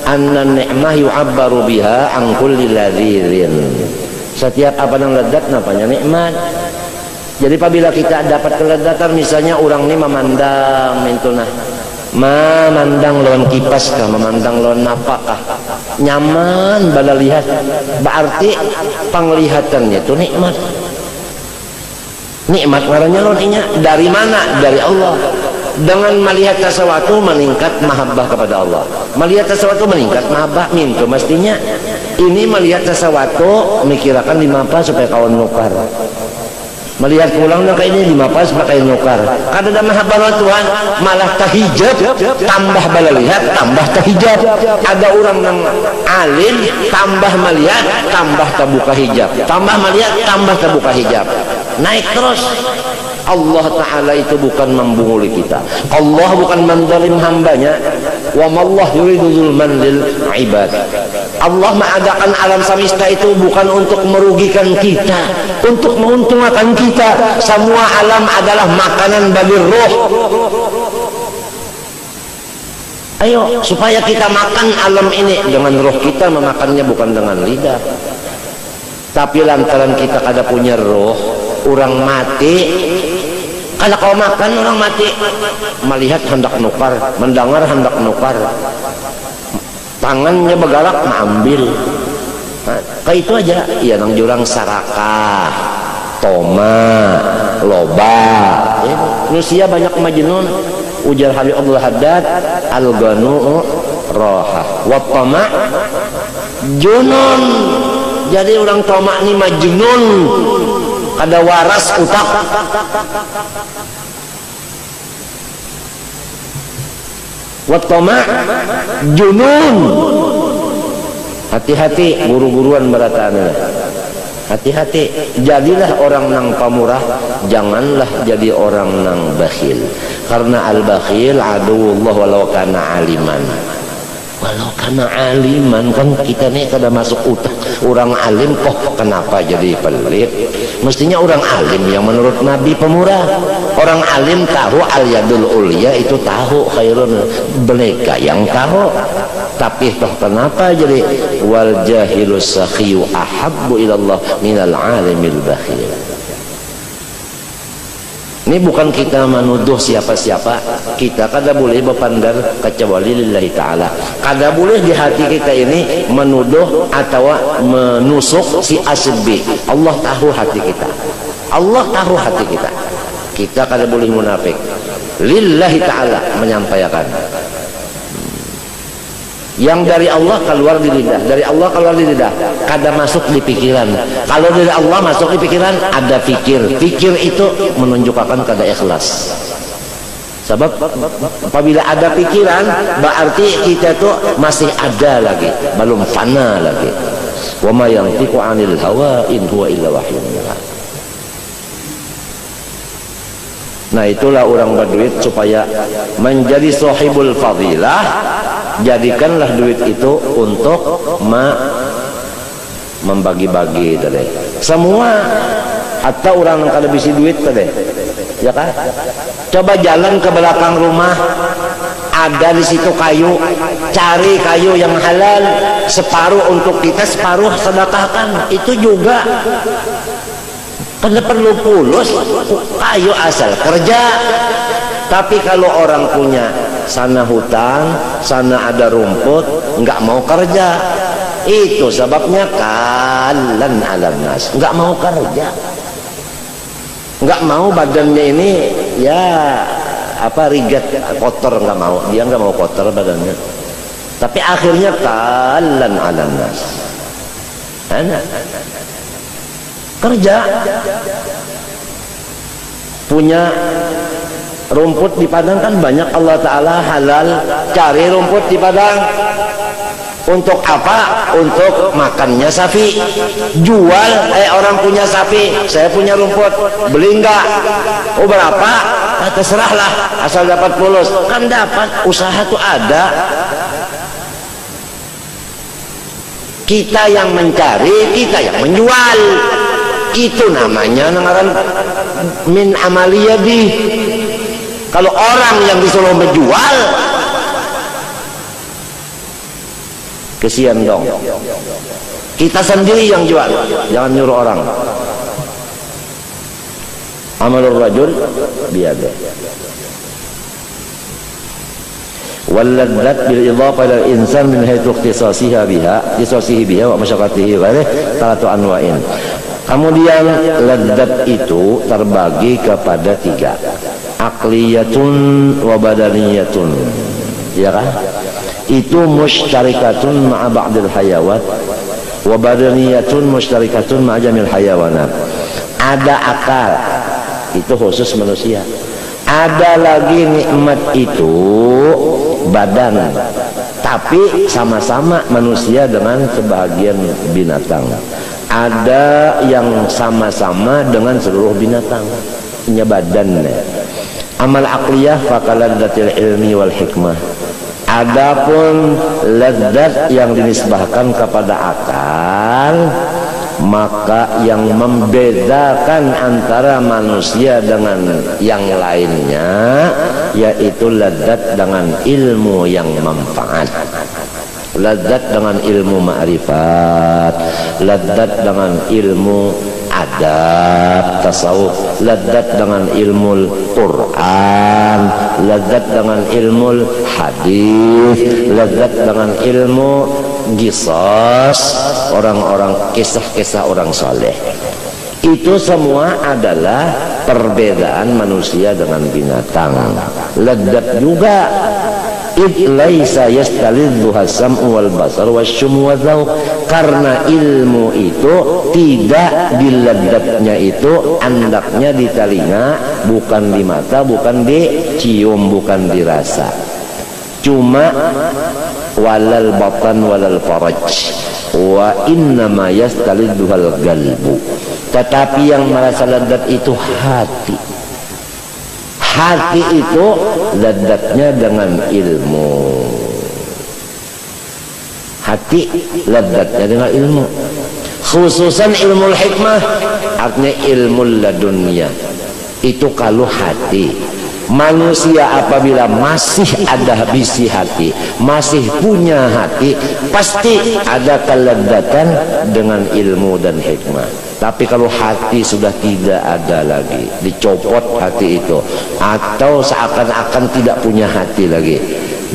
Annan ni'mah yu'abbaru biha an kulli ladzirin. Setiap apa nang lezat namanya nikmat. Jadi apabila kita dapat kelezatan, misalnya orang ini memandang mintunah, memandang lawan kipas kah, memandang lawan napakah, nyaman bala lihat, berarti penglihatannya itu nikmat. Nikmat warnanya loninya dari mana? Dari Allah. Dengan melihat sesuatu meningkat mahabbah kepada Allah. Melihat sesuatu meningkat mahabbah, mintu mestinya ini melihat sesuatu mikirakan dimapa supaya kawan nukar. Melihat pulang nang ini dimapa supaya kawan nukar. Kada ada mahabbah Tuhan, malah tahijab, tambah bala lihat, tambah tahijab. Ada orang nang alim, tambah melihat, tambah terbuka hijab. Tambah melihat, tambah terbuka hijab. Naik terus. Allah Ta'ala itu bukan membunguli kita, Allah bukan menzalim hambanya. Wa mallah yuridu zulman lil ibad. Allah mengadakan alam semesta itu bukan untuk merugikan kita, untuk menguntungkan kita. Semua alam adalah makanan bagi roh. Ayo supaya kita makan alam ini dengan roh kita, memakannya bukan dengan lidah. Tapi lantaran kita kada punya roh, orang mati, kalau kau makan orang mati, melihat hendak nukar, mendengar hendak nukar, tangannya bergerak mengambil. Nah, kayak itu aja. Ya nang jurang sarakah, toma, loba. Ya, manusia banyak majnun. Ujar Habib Abdul Haddad, al-ganu roha, wa tama junun. Jadi orang toma ini majnun, ada waras utak. Watoma junun. Hati-hati guru-guruan barataan. Hati-hati, jadilah orang nang pamurah, janganlah jadi orang nang bakhil. Karena al-bakhil aduwullah walau kana aliman. Walau karena aliman, kan kita nih kada masuk utak orang alim kok kenapa jadi pelit. Mestinya orang alim yang menurut Nabi pemurah. Orang alim tahu al-yadul ulya itu tahu khairun, mereka yang tahu. Tapi toh kenapa jadi wal jahilus sakhiyu ahabbu ilallah minal alimil bakhil. Ini bukan kita menuduh siapa-siapa, kita kada boleh berpandar kecuali lillahi ta'ala. Kada boleh di hati kita ini menuduh atau menusuk si asbi. Allah tahu hati kita, Allah tahu hati kita. Kita kada boleh munafik, lillahi ta'ala menyampaikan. Yang dari Allah keluar di lidah, dari Allah keluar di lidah, kada masuk di pikiran. Kalau dari Allah masuk di pikiran, ada fikir. Fikir itu menunjukkan kada ikhlas. Sebab apabila ada pikiran, berarti kita itu masih ada lagi, belum fana lagi. Wa ma yantiqu 'anil hawa in huwa illa wahyun yuha. Nah itulah orang berduit supaya menjadi sahibul fadilah. Jadikanlah duit itu untuk membagi-bagi tadi. Semua atau orang yang kada bisi duit tadi, ya kan? Coba jalan ke belakang rumah, ada di situ kayu, cari kayu yang halal, separuh untuk kita, separuh sedekahkan. Itu juga kada perlu pulus, kayu asal kerja. Tapi kalau orang punya sana hutan, sana ada rumput, nggak mau kerja, itu sebabnya kalan alam nas, nggak mau kerja, nggak mau badannya ini ya apa rigat kotor, nggak mau, dia nggak mau kotor badannya. Tapi akhirnya kalan ala nas, anak kerja punya rumput di padang kan banyak, Allah Ta'ala halal, cari rumput di padang. Untuk apa? Untuk makannya sapi. Jual, orang punya sapi, saya punya rumput, beli enggak? Oh berapa? Terserahlah, asal dapat fulus. Kan dapat, usaha tuh ada. Kita yang mencari, kita yang menjual. Itu namanya ngaran min amaliyadi. Kalau orang yang disuruh menjual, kesian dong. Kita sendiri yang jual, jangan nyuruh orang. Amalur rajul biyade. Walladzat bil idhafah ila insan min haythu ikhtisasihi biha wa masyaqqatihi ghairi salatu anwa'in. Kemudian ladzat itu terbagi kepada 3. Aqliyatun wa badaniyatun. Ya kan? Itu musytarikatun ma'a ba'dil hayawat wa badaniyatun musytarikatun ma'a jamil hayawanat. Ada akal, itu khusus manusia. Ada lagi nikmat itu badan, tapi sama-sama manusia dengan sebahagian binatang. Ada yang sama-sama dengan seluruh binatang, punya badan. Amal aqliyah faqaladzatil ilmi wal hikmah. Adapun ladzat yang dinisbahkan kepada akal, maka yang membedakan antara manusia dengan yang lainnya yaitu ladzat dengan ilmu yang manfaat, ladzat dengan ilmu ma'rifat, ladzat dengan ilmu adab tasawuf, ladzat dengan ilmu Quran, ladzat dengan ilmu hadis, ladzat dengan ilmu qisas, orang-orang kisah-kisah orang saleh. Itu semua adalah perbedaan manusia dengan binatang. Ladzat juga laisa yastalidzuha sam'u wal basar wasyum wa dzauq, karena ilmu itu tidak diladzatnya itu andaknya di telinga, bukan di mata, bukan dicium, bukan dirasa. Cuma walal batan walal faraj wa innama yastalidzuhal qalbu. Tetapi yang merasa ladzat itu hati. Hati itu ladzatnya dengan ilmu. Hati ladzatnya dengan ilmu. Khususan ilmu hikmah, artinya ilmu ladunia. Itu kalau hati. Manusia apabila masih ada bisi hati, masih punya hati, pasti ada keladzatan dengan ilmu dan hikmah. Tapi kalau hati sudah tidak ada lagi, dicopot hati itu, atau seakan-akan tidak punya hati lagi,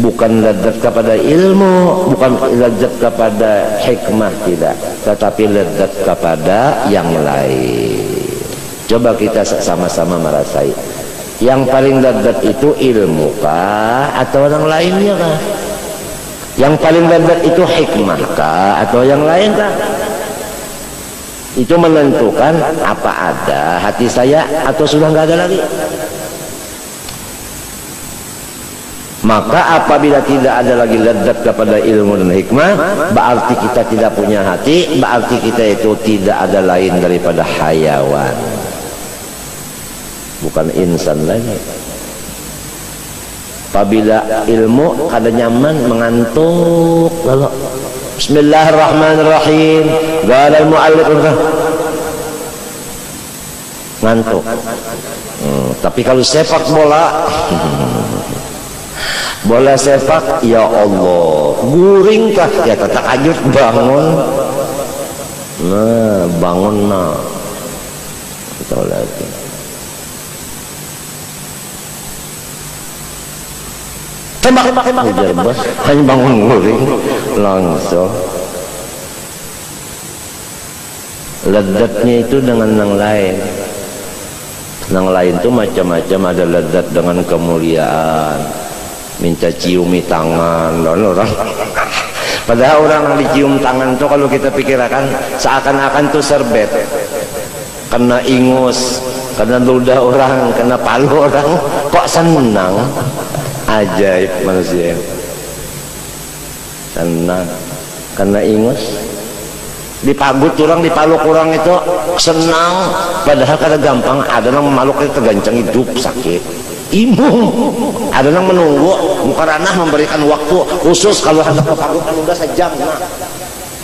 bukan ladzat kepada ilmu, bukan ladzat kepada hikmah, tidak, tetapi ladzat kepada yang lain. Coba kita sama-sama merasai. Yang paling ladzat itu ilmu kah atau yang lainnya kah? Yang paling ladzat itu hikmah kah atau yang lain kah? Itu menentukan apa ada hati saya atau sudah nggak ada lagi. Maka apabila tidak ada lagi ladzat kepada ilmu dan hikmah, berarti kita tidak punya hati, berarti kita itu tidak ada lain daripada hayawan, bukan insan lagi. Apabila ilmu kada nyaman, mengantuk lalu Bismillahirrahmanirrahim, galal mu'allif ngantuk. Tapi kalau sepak bola bola sepak, ya Allah, guring kah? Ya tetap ajut bangun. Nah, bangun nah. Kita lagi. Tembak, hanya bangun guring langsung. Ladzatnya itu dengan yang lain. Yang lain tuh macam-macam, ada lezat dengan kemuliaan, minta ciumi tangan orang. Padahal orang yang dicium tangan tuh kalau kita pikirkan seakan-akan tuh serbet, kena ingus, kena ludah orang, kena palu orang, kok senang. Ajaib manusia, senang kena ingus, dipagut kurang, dipaluk kurang itu senang. Padahal kada gampang, ada yang memaluk itu tergancang hidup sakit, imung, ada yang menunggu karena memberikan waktu khusus. Kalau hendak kepagut kan udah sejam, nah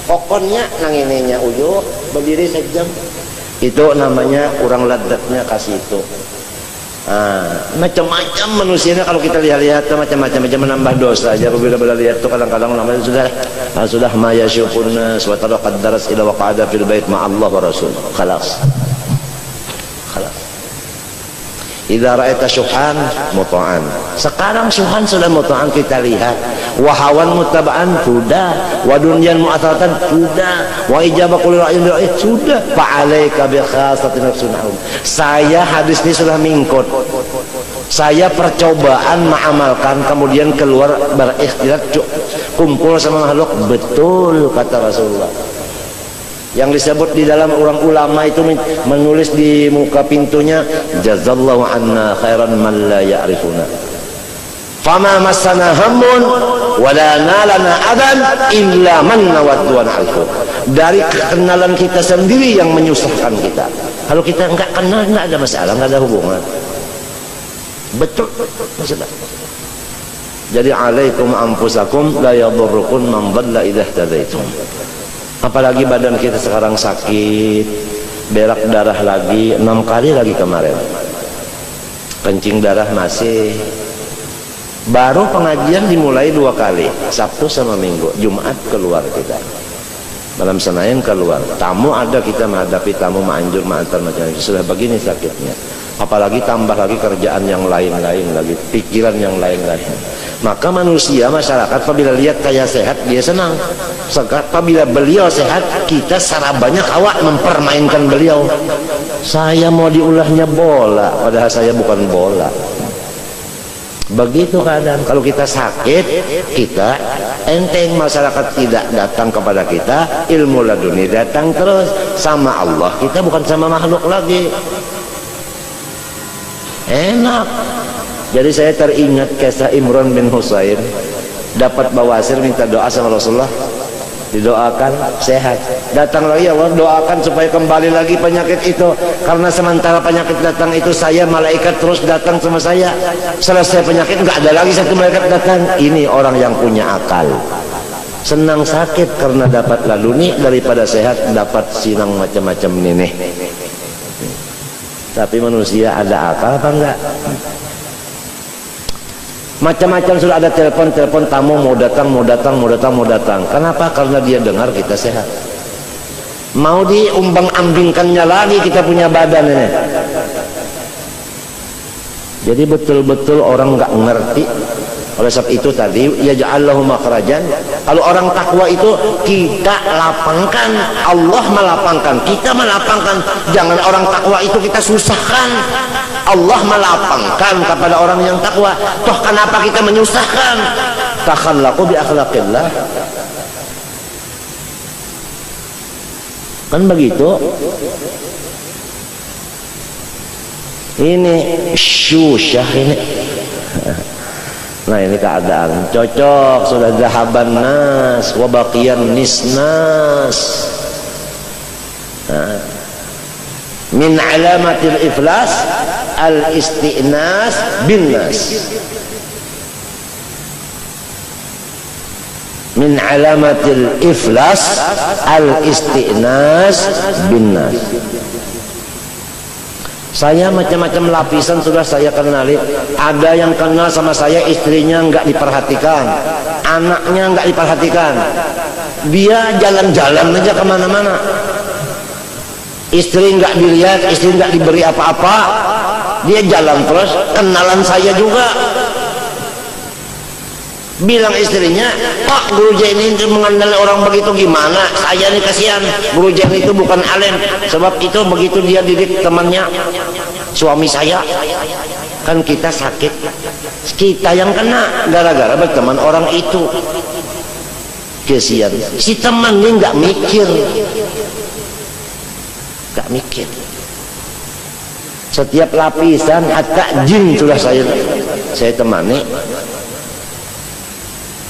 kokonnya nang ininya uyu berdiri sejam, itu namanya kurang lezatnya kasih itu. Macam-macam manusianya kalau kita lihat-lihat macam-macam, menambah dosa aja. Bila lihat tuh kadang-kadang namanya sudah maya syukurna swatara qaddaras ila waqada fil bait ma Allah wa rasul. Khalas. Idza ra'aita syuhan muta'an. Sekarang syuhan sudah muta'an, kita lihat. Wa hawan mutaba'an sudah, wa dunyan mu'athatan sudah, wa ijabah kulli ra'yin sudah. Fa 'alaika bi khassatin nafsunahum. Saya hadis ini sudah mingkot. Saya percobaan mengamalkan, kemudian keluar berikhtiar, kumpul sama makhluk. Betul kata Rasulullah. Yang disebut di dalam orang ulama itu menulis di muka pintunya, jazallahu anna khairan man la ya'rifuna, fama massana hammun wala nalana adan illa man nawadduan alfu. Dari kenalan kita sendiri yang menyusahkan kita. Kalau kita enggak kenal, enggak ada masalah, enggak ada hubungan. Betul masalah. Jadi alaikum anfusakum la yadurrukum man dhalla idza ihtadaitum. Apalagi badan kita sekarang sakit, berak darah lagi 6 kali lagi kemarin, kencing darah masih. Baru pengajian dimulai 2 kali, Sabtu sama Minggu. Jumat keluar kita, malam Senin keluar, tamu ada, kita menghadapi tamu, manjur, mantar macam-macam. Sudah begini sakitnya, apalagi tambah lagi kerjaan yang lain-lain lagi, pikiran yang lain-lain. Maka manusia, masyarakat apabila lihat saya sehat, dia senang. Apabila beliau sehat, kita secara banyak awak mempermainkan beliau. Saya mau diulahnya bola, padahal saya bukan bola. Begitu keadaan. Kalau kita sakit, kita enteng, masyarakat tidak datang kepada kita, ilmu laduni datang terus. Sama Allah kita, bukan sama makhluk lagi. Enak. Jadi saya teringat kisah Imran bin Husain, dapat bawasir, minta doa sama Rasulullah, didoakan sehat. Datang lagi, Allah doakan supaya kembali lagi penyakit itu. Karena sementara penyakit datang itu, saya malaikat terus datang sama saya. Selesai penyakit nggak ada lagi satu malaikat datang. Ini orang yang punya akal. Senang sakit karena dapat laluni daripada sehat dapat sinang macam-macam ini. Tapi manusia ada akal apa enggak? Macam-macam sudah ada telepon tamu mau datang. Kenapa? Karena dia dengar kita sehat. Mau diumbang-ambingkannya lagi kita punya badan ini. Jadi betul-betul orang nggak ngerti. Oleh sebab itu tadi, ya ja'allahu makhrajan. Kalau orang takwa itu kita lapangkan, Allah melapangkan, kita melapangkan. Jangan orang takwa itu kita susahkan. Allah melapangkan kepada orang yang takwa. Toh kenapa kita menyusahkan? Takhallaqu bi akhlaqillah. Kan begitu. Ini syusyah ini. Nah ini keadaan cocok, sudah zahaban nas wa baqiyan nisnas. Min alamatil iflas al isti'nas bin nas. Min alamatil iflas al isti'nas bin nas. Saya macam-macam lapisan sudah saya kenali. Ada yang kenal sama saya, istrinya nggak diperhatikan, anaknya nggak diperhatikan, dia jalan-jalan aja kemana-mana, istri nggak dilihat, istri nggak diberi apa-apa, dia jalan terus. Kenalan saya juga, Bilang istrinya, Pak, Guru Jain ini mengandalkan orang begitu gimana? Saya nih kasihan. Guru Jain itu bukan alim, sebab itu begitu dia didik temannya, suami saya. Kan kita sakit, kita yang kena gara-gara berteman orang itu. Kasihan. Si temannya nggak mikir, nggak mikir. Setiap lapisan, hatta jin sudah saya temani.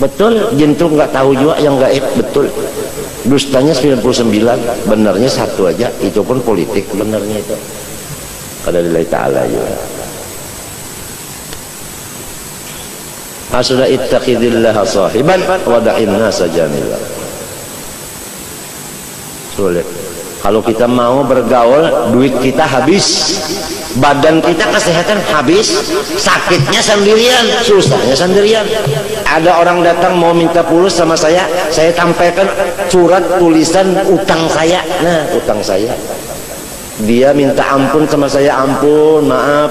Betul, jin itu nggak tahu juga yang gaib, betul. Dustanya 99, benarnya satu aja, itu pun politik benarnya itu. Qadarillahi ta'ala juga. Sudah ittakhidillah sahiban wa da'in nasa jamila. Sulit. Kalau kita mau bergaul, duit kita habis, badan kita kesehatan habis, sakitnya sendirian, susahnya sendirian. Ada orang datang mau minta pulus sama saya sampaikan surat tulisan utang saya. Nah, utang saya. Dia minta ampun sama saya, ampun, maaf,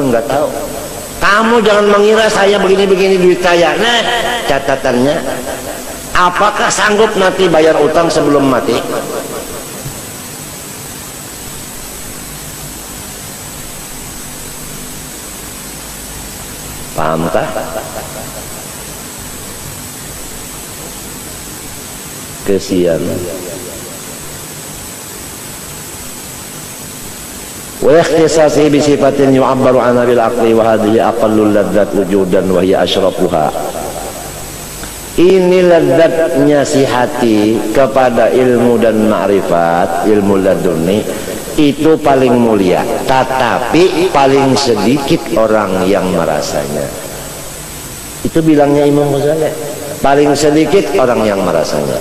nggak tahu. Kamu jangan mengira saya begini-begini duit saya. Nah, catatannya, apakah sanggup nanti bayar utang sebelum mati? Pahamkah? Kesian. Wa ikhtisasi bi sifatin yu'abbaru anha bil aqli wa hadhihi aqallul ladzat wujudan wa hiya asyrafuha. Ini lezatnya si hati kepada ilmu dan ma'rifat, ilmu laduni, itu paling mulia, tetapi paling sedikit orang yang merasanya. Itu bilangnya Imam Ghazali, paling sedikit orang yang merasanya,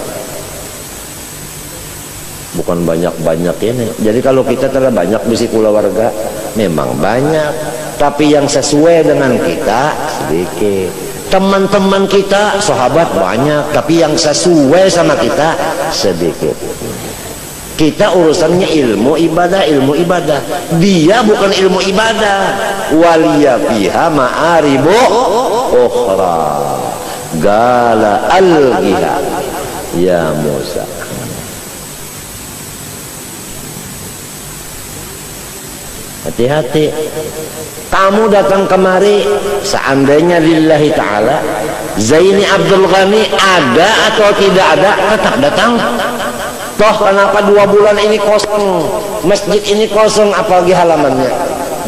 bukan banyak-banyak ini. Jadi kalau kita telah banyak bisi keluarga, memang banyak, tapi yang sesuai dengan kita sedikit. Teman-teman kita, sahabat banyak, tapi yang sesuai sama kita sedikit. Kita urusannya ilmu ibadah, ilmu ibadah. Dia bukan ilmu ibadah. Waliya fiha ma'aribu ukhra. Gala al-giha ya Musa. Hati-hati. Kamu datang kemari, seandainya lillahi ta'ala, Zaini Abdul Ghani ada atau tidak ada, tetap datang. Toh kenapa 2 bulan ini kosong, masjid ini kosong, apalagi halamannya.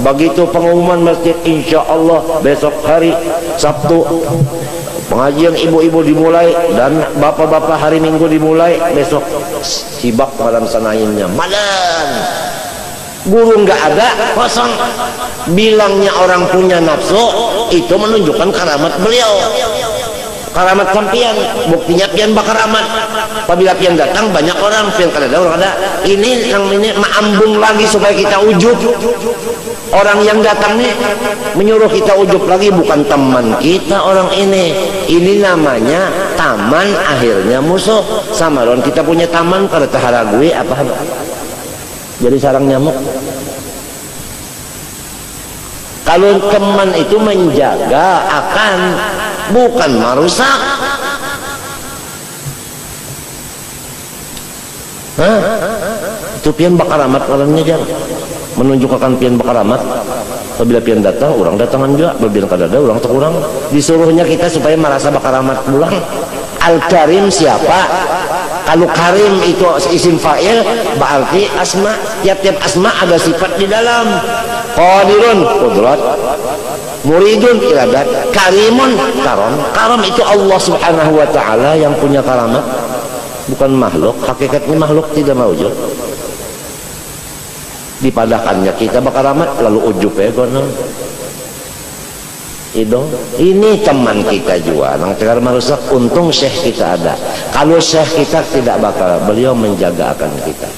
Begitu pengumuman masjid, insya Allah besok hari Sabtu pengajian ibu-ibu dimulai dan bapak-bapak hari Minggu dimulai, besok sibak malam sanainnya malam. Guru nggak ada, kosong. Bilangnya orang punya nafsu, itu menunjukkan karamat beliau, karamat sampian. Buktinya pian bakaramat. Apabila pian datang banyak orang, pian kada ada orang ada. Ini yang ini maambung lagi supaya kita ujub. Orang yang datang nih menyuruh kita ujub lagi, bukan teman kita orang ini. Ini namanya taman akhirnya musuh. Samaron kita punya taman kada taharagui apa? Jadi sarang nyamuk. Kalau teman itu menjaga akan, bukan merusak. Itu pian bakaramat malamnya jangan menunjukkan pian bakaramat. Apabila pian datang, orang datangan juga. Apabila kada ada, orang terkurang. Disuruhnya kita supaya merasa bakaramat pulang. Al-Karim siapa? Kalau Karim itu isim fa'il, berarti asma. Tiap-tiap asma ada sifat di dalam. Qadirun, qudrat. Muridun, iradat. Karimun, karam. Karam itu Allah subhanahu wa ta'ala yang punya karamat, bukan makhluk. Hakikatnya makhluk tidak maujud. Dipadakannya kita bakaramat, lalu ujub ya kono. Ini teman kita juga nang tegar merusak. Untung syekh kita ada. Kalau syekh kita tidak bakal, beliau menjaga akan kita.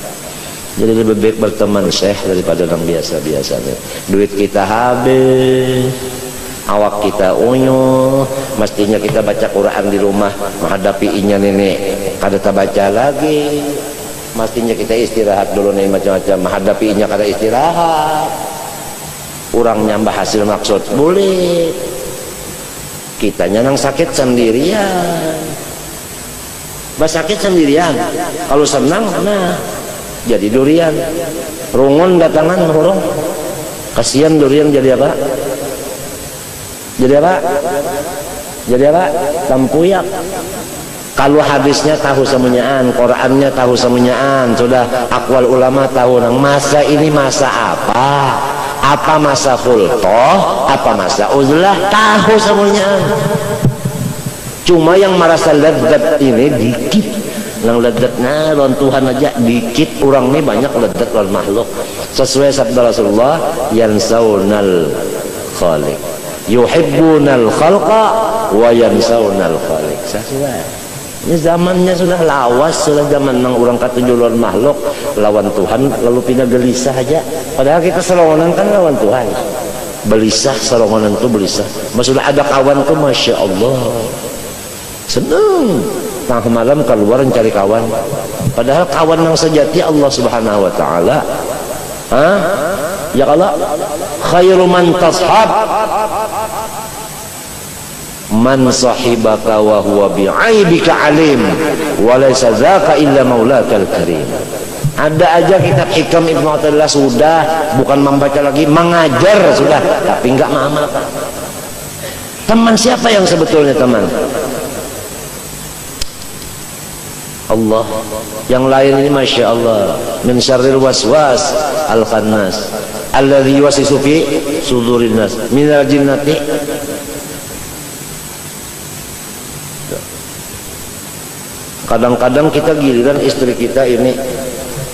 Jadi lebih baik berteman syekh daripada yang biasa-biasanya. Duit kita habis, awak kita unyu. Mestinya kita baca Quran di rumah, menghadapi inya nenek kada baca lagi. Mestinya kita istirahat dulu nih, macam-macam menghadapi inya kada istirahat. Kurang nyambah hasil maksud boleh. kitanya nang sakit sendirian, sakit sendirian. Kalau senang, nah jadi durian. Rungun datangan hurung, kasihan durian jadi apa? Jadi apa? Jadi apa? Tempuyak. Kalau hadisnya tahu semuanyaan, Qurannya tahu semuanyaan, sudah akwal ulama tahu nang masa ini masa apa? Apa masa khulqah, apa masa uzlah, tahu semuanyaan. Cuma yang merasa lezat ini dikit, nang lezatnya lawan Tuhan aja dikit, orang ini banyak lezat lawan makhluk. Sesuai sabda Rasulullah, yansaunal khaliq, yuhibbunal khalqa wa yansaunal khaliq. Sesuai. Ini zamannya sudah lawas, sudah zaman nang orang katujuh lawan makhluk, lawan Tuhan lalu pindah gelisah aja. Padahal kita selongonan kan lawan Tuhan. Belisah, selongonan tuh belisah. Sudah ada kawan tuh, masya Allah, seneng. Tengah malam keluar mencari kawan. Padahal kawan yang sejati Allah Subhanahu Wa Taala. Ya Allah, khairu man tashab man sahibaka wa huwa bi'aibika alim wa laysa zaka illa maulakal karim. Ada aja kitab hikam Ibnu Athaillah sudah, bukan membaca lagi, mengajar sudah, tapi enggak mengamalkan. Teman siapa yang sebetulnya teman? Allah. Yang lain ini masya Allah, min syarril waswas al khannas alladzi yuwaswisu fi sudurin nas minal jinnati. Kadang-kadang kita giliran istri kita ini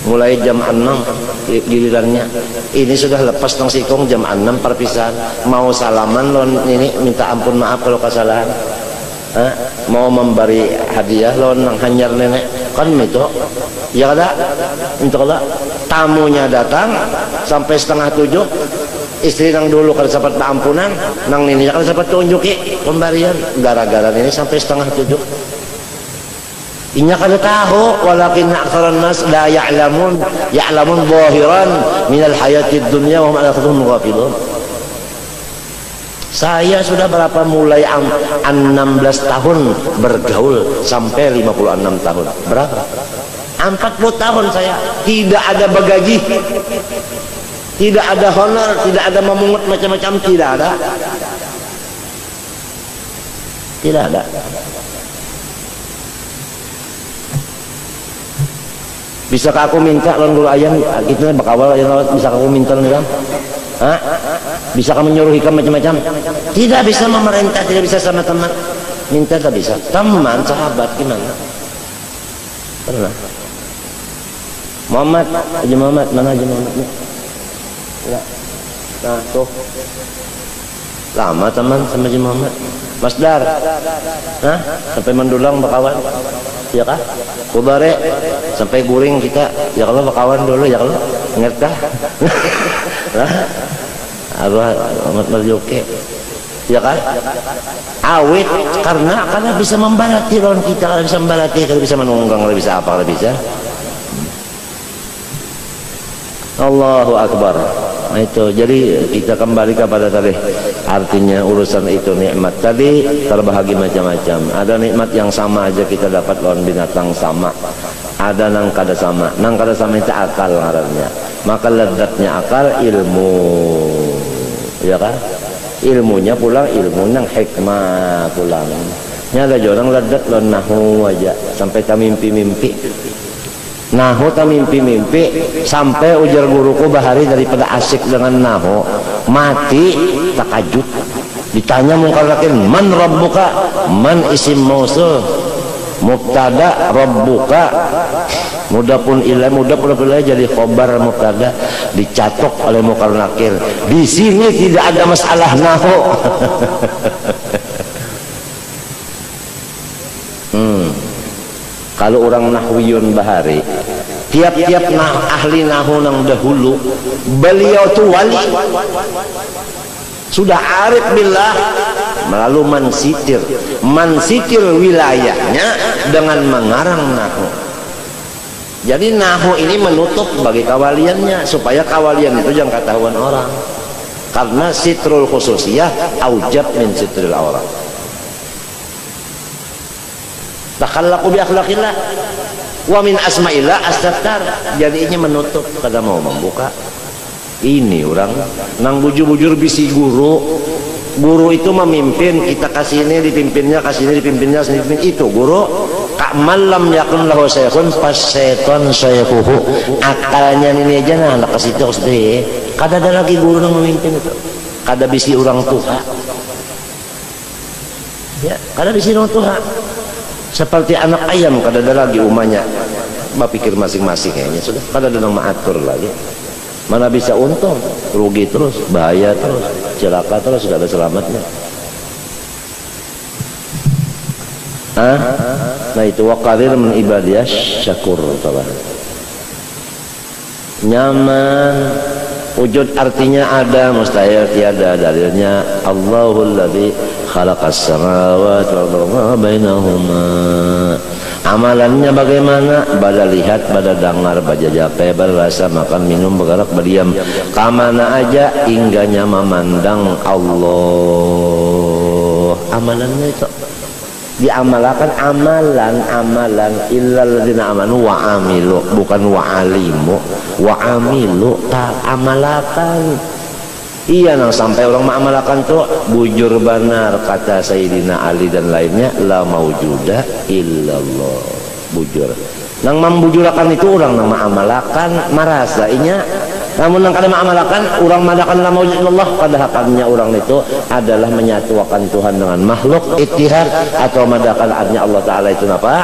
mulai jam 6 gilirannya, ini sudah lepas nang sikong jam 6 perpisahan, mau salaman lon ini minta ampun maaf kalau kesalahan, mau memberi hadiah lon nang hanyar nenek kan itu ya ada insyaallah. Tamunya datang sampai 6:30, istri nang dulu kalau sempat ampunan nang ini kalau sempat tunjuki pemberian, gara-gara ini sampai 6:30. Inya kada tahu, walakin aktsaran nas la ya'lamun zahiran minal hayatid dunya wa hum 'an akhirihim ghafilun. Saya sudah berapa mulai 16 tahun bergaul sampai 56 tahun. Berapa? 40 tahun saya tidak ada bagaji, tidak ada honor, tidak ada memungut macam-macam, tidak ada. Tidak ada. Bisakah aku minta lawan guru ayam gitu bakawal yang lewat, bisa aku minta nih kan? Bisa kamu menyuruh hikam macam-macam? Tidak bisa memerintah, tidak bisa sama teman. Minta tak bisa. Teman, sahabat gimana? Pernah. Muhammad, Haji Muhammad, mana Haji Muhammadnya? Ya. Nah, tuh. Lama teman sama Haji Muhammad. Mas Dar, sampai mendulang bakawan, ya kah? Kubare sampai guring kita, ya kalau bakawan dulu, ya kalau ngerti kah? Abah Ahmad Marjoke, ya kan? Awit karena bisa membalati lawan kita, kalau bisa membalati, kalau bisa menunggang, kalau bisa apa, kalau bisa. Allahu Akbar. Nah itu, jadi kita kembali kepada tadi artinya urusan itu nikmat tadi terbahagi macam-macam. Ada nikmat yang sama aja kita dapat lawan binatang sama, ada nang kada sama. Nang kada sama itu akal ngarannya. Maka lezatnya akal ilmu, ya kan? Ilmunya pulang ilmu nang hikmah pulang. Nya ada orang lezat lawan nahu aja sampai tak mimpi-mimpi. Nahu tak mimpi-mimpi sampai ujar guruku bahari daripada asik dengan nahu mati takajud. Ditanya mungkar nakir, man rabbuka, man isim mausul, mubtada rabbuka, mudah pun ilah jadi khobar mubtada, dicatok oleh mungkar nakir. Di sini tidak ada masalah nahu. Kalau orang nahwiyun bahari, tiap-tiap ahli nahu nang dahulu, beliau tuh wali, sudah arif billah, lalu mensitir wilayahnya dengan mengarang nahu. Jadi nahu ini menutup bagi kawaliannya, supaya kawalian itu jangan ketahuan orang, karena sitrul khususiyah aujab min sitril aurat. takhallaqu bi akhlaqillah wa min asma'illah as-sattar. Jadinya menutup kada mau membuka. Ini orang nang bujur-bujur bisi guru itu memimpin, kita kasih ini dipimpinnya, kasih ini dipimpinnya, itu guru. Kak malam yakun lahu syekhun pas seton syekhuhu. Akalnya ini aja nah anak kasih itu sedih. Kada ada lagi guru yang memimpin itu. Kada bisi orang tua. Ya, kada bisi orang tua. Seperti anak ayam kada ada lagi umahnya. Bapikir masing-masing kayaknya sudah. Kada ada yang mengatur lagi. Mana bisa untung, rugi terus, bahaya terus, celaka terus, gak ada selamatnya. Nah itu waqadir min ibadiyah syakur telah. Nyaman, wujud artinya ada, mustahil tiada. Dalilnya Allahul ladzi khalaqas samawati wal arda bainahuma. Amalannya bagaimana? Pada lihat, pada dengar, pada jape, berasa, makan, minum, bergerak, berdiam. Kamana aja hingganya memandang Allah. Amalannya itu diamalkan, amalan illal ladzina amanu wa amilu, bukan wa alimu, wa amilu, tak amalakan. Iya nang sampai orang mengamalkan tuh bujur benar kata Sayyidina Ali dan lainnya la maujuda illallah. Bujur nang membujurakan itu orang nang mengamalkan marasainya, namun nang kada mengamalkan orang madakan la maujud illallah. Pada hakikatnya orang itu adalah menyatukan Tuhan dengan makhluk, ittihad, atau madakan artinya Allah Ta'ala itu apa?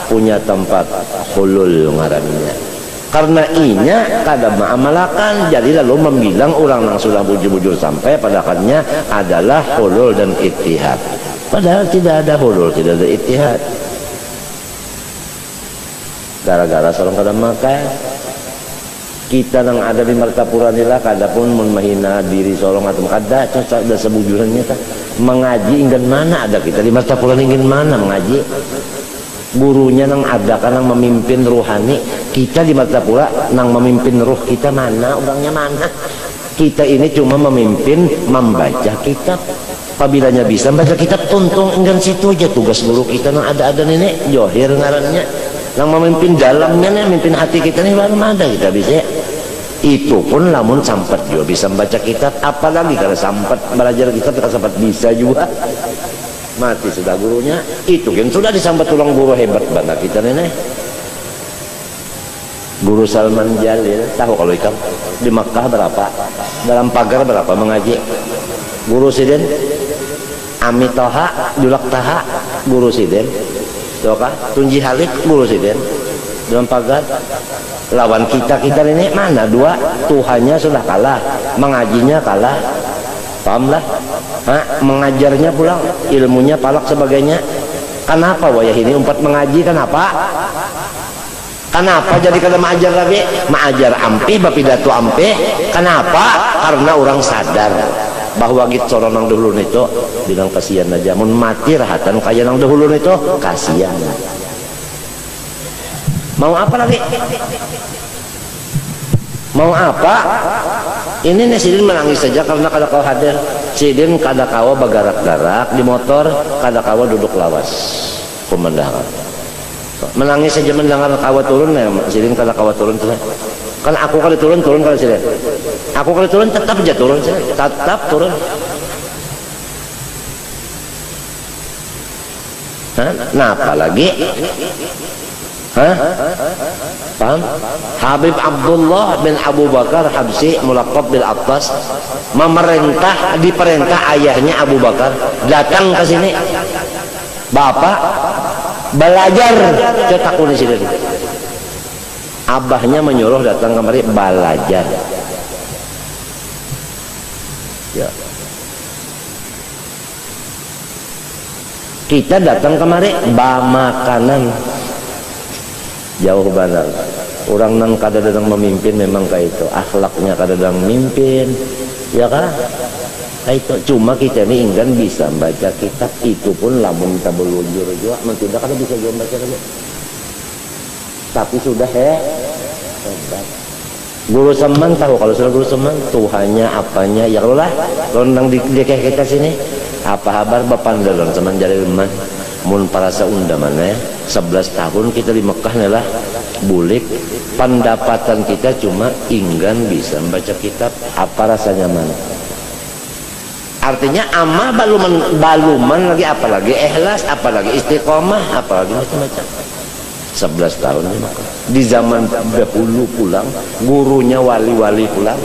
Punya tempat hulul ngarannya. Karena inya kada mengamalkan, jadi lalu membilang orang yang sudah bujur-bujur sampai padahalnya adalah hulul dan ittihad. Padahal tidak ada hulul, tidak ada ittihad. Gara-gara seorang kada makan, kita yang ada di Martapura inilah kada pun menghina diri seorang atau kada cocok ada sebujurannya tak mengaji ingin mana ada kita di Martapura ingin mana mengaji. Gurunya nang ada kan nang memimpin ruhani, kita di Martapura nang memimpin ruh kita mana, orangnya mana. Kita ini cuma memimpin membaca kitab. Apabila bisa baca kitab tuntung enggan situ aja tugas guru kita nang ada nenek Johir ngarannya. Nang memimpin dalamnya nih, memimpin hati kita nih baru ada kita bisa. Itu pun lamun sampat juga bisa membaca kitab, apalagi kalau sampat belajar kitab kalau sampat bisa juga. Mati sudah gurunya, itu kan sudah disambat tulang guru hebat banget kita nenek. Guru Salman Jalil, tahu kalau ikan di Makkah berapa, dalam pagar berapa mengaji. Guru Siden Ami Toha Julak Taha, Guru Siden Doka Tunji Halik, Guru Siden dalam pagar. Lawan kita ini mana dua, Tuhannya sudah kalah, mengajinya kalah. Pahamlah, mengajarnya pulang, ilmunya palak sebagainya. Kenapa wayah ini umpat mengaji? Kenapa jadi kada mengajar lagi? Mengajar ampi, bapidato ampi. Kenapa? Karena orang sadar bahwa gitu orang nang dahulu itu bilang kasihan aja. Mun mati rahatan kaya nang dahulu itu kasihan. Mau apa lagi? Mau apa? Ini nih Sidin menangis saja karena kada kau hadir. Sidin kada kawa bagarak-garak di motor, kada kawa duduk lawas pemandangan. Menangis saja mendengar kawa turun ya, Sidin kada kawa turun tuh. Kan aku kali turun kali Sidin. Aku kali turun tetap aja turun Sidin, tetap turun. Nah apalagi? Paham? Habib Abdullah bin Abu Bakar Habsi mulaqab bil Attas diperintah ayahnya Abu Bakar datang ke sini. Bapak belajar cetak di sini. Abahnya menyuruh datang kemari belajar. Ya. Kita datang kemari bawa makanan. Jauh benar. Orang nang kadang-kadang memimpin memang kayak itu, akhlaknya kadang-kadang memimpin, ya kan? Kayak itu. Cuma kita ini enggan bisa baca kitab, itu pun lamun kita belujur juga, tidak kada bisa juga baca lagi. Tapi sudah hebat. Guru Seman tahu kalau sudah Guru Seman Tuhannya apanya, ya Allah. Kalau nang di kita sini, apa kabar bapak dalam Seman Jalil Man, mun parasa unda mana? 11 tahun kita di Mekah adalah bulik, pendapatan kita cuma inggan bisa membaca kitab. Apa rasanya mana? Artinya amal baluman lagi, apalagi ikhlas, apalagi istiqomah, apalagi macam-macam. 11 tahun di Mekah. Di zaman dahulu pulang, gurunya wali-wali pulang.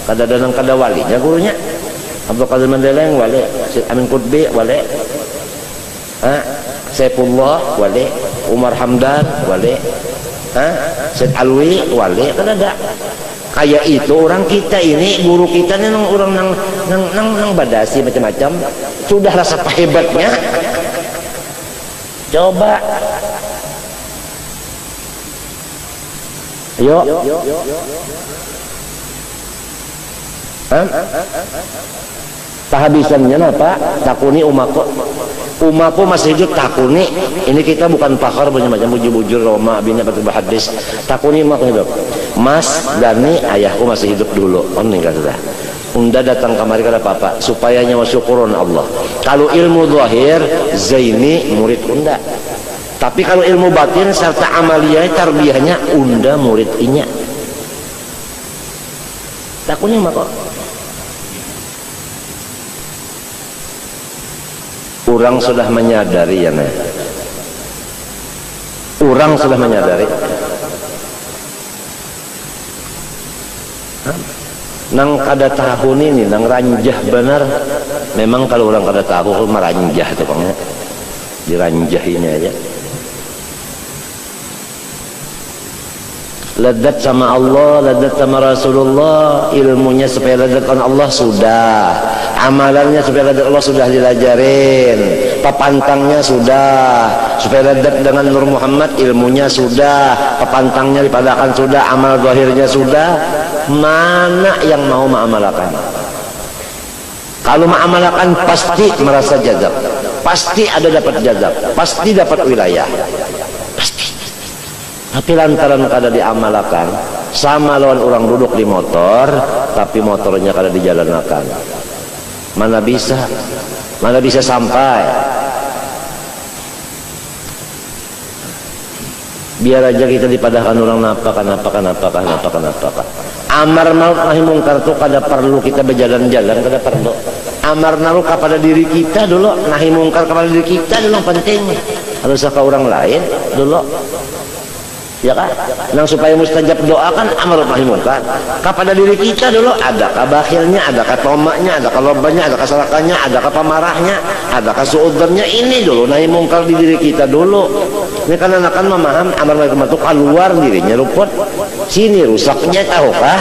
Kadang-kadang kada walinya gurunya. Abdul Qadir Mandeleng wali, Syed Amin Qutbi wali, Saifullah wali, Umar Hamdan wali, Syed Alwi wali, kan ada. Kayak itu orang kita ini, guru kita ini orang nang badasi macam-macam, sudah rasa hebatnya. Coba, yuk. Tahabisannya apa? Takuni umaku masih hidup takuni. Ini kita bukan pakar macam bujur-bujur Roma bini batu hadis. Takuni umaku hidup. Mas Dani ayahku masih hidup dulu. Meninggal sudah. Unda datang kamari kada papa supaya nyawa syukuron Allah. Kalau ilmu zahir Zaini murid unda. Tapi kalau ilmu batin serta amaliyah tarbiyahnya unda murid inya. Takuni umaku. Orang sudah menyadari ya nah. Orang sudah menyadari. Nang kada tahu ini, nang ranjah benar. Memang kalau orang kada tahu meranjah tuh bang, diranjah ini aja. Ladat sama Allah, ladat sama Rasulullah, ilmunya supaya ladat sama Allah sudah, amalannya supaya ladat Allah sudah dilajarin, papantangnya sudah, supaya ladat dengan Nur Muhammad, ilmunya sudah, papantangnya dipadakan sudah, amal zahirnya sudah. Mana yang mau mengamalkan? Kalau mengamalkan pasti merasa jazab, pasti ada dapat jazab, pasti dapat wilayah, pasti. Tapi lantaran kada diamalkan, sama lawan orang duduk di motor tapi motornya kada dijalankan, mana bisa sampai. Biar aja kita dipadahkan orang napa. Amar ma'ruf nahi mungkar itu kada perlu kita berjalan-jalan, kada perlu. Amar ma'ruf kepada diri kita dulu, nahi mungkar kepada diri kita dulu penting. Harus ke orang lain dulu. Ya kan? Nang supaya mustajab doa kan amar ma'ruf nahi mungkar. Kepada diri kita dulu, adakah bakhilnya, adakah tomaknya, adakah lobanya, adakah salakanya, adakah pemarahnya, adakah suudzonnya, ini dulu nahi mungkar di diri kita dulu. Ini kan anak-anak memaham amar ma'ruf itu keluar dirinya luput. Sini rusaknya tahukah?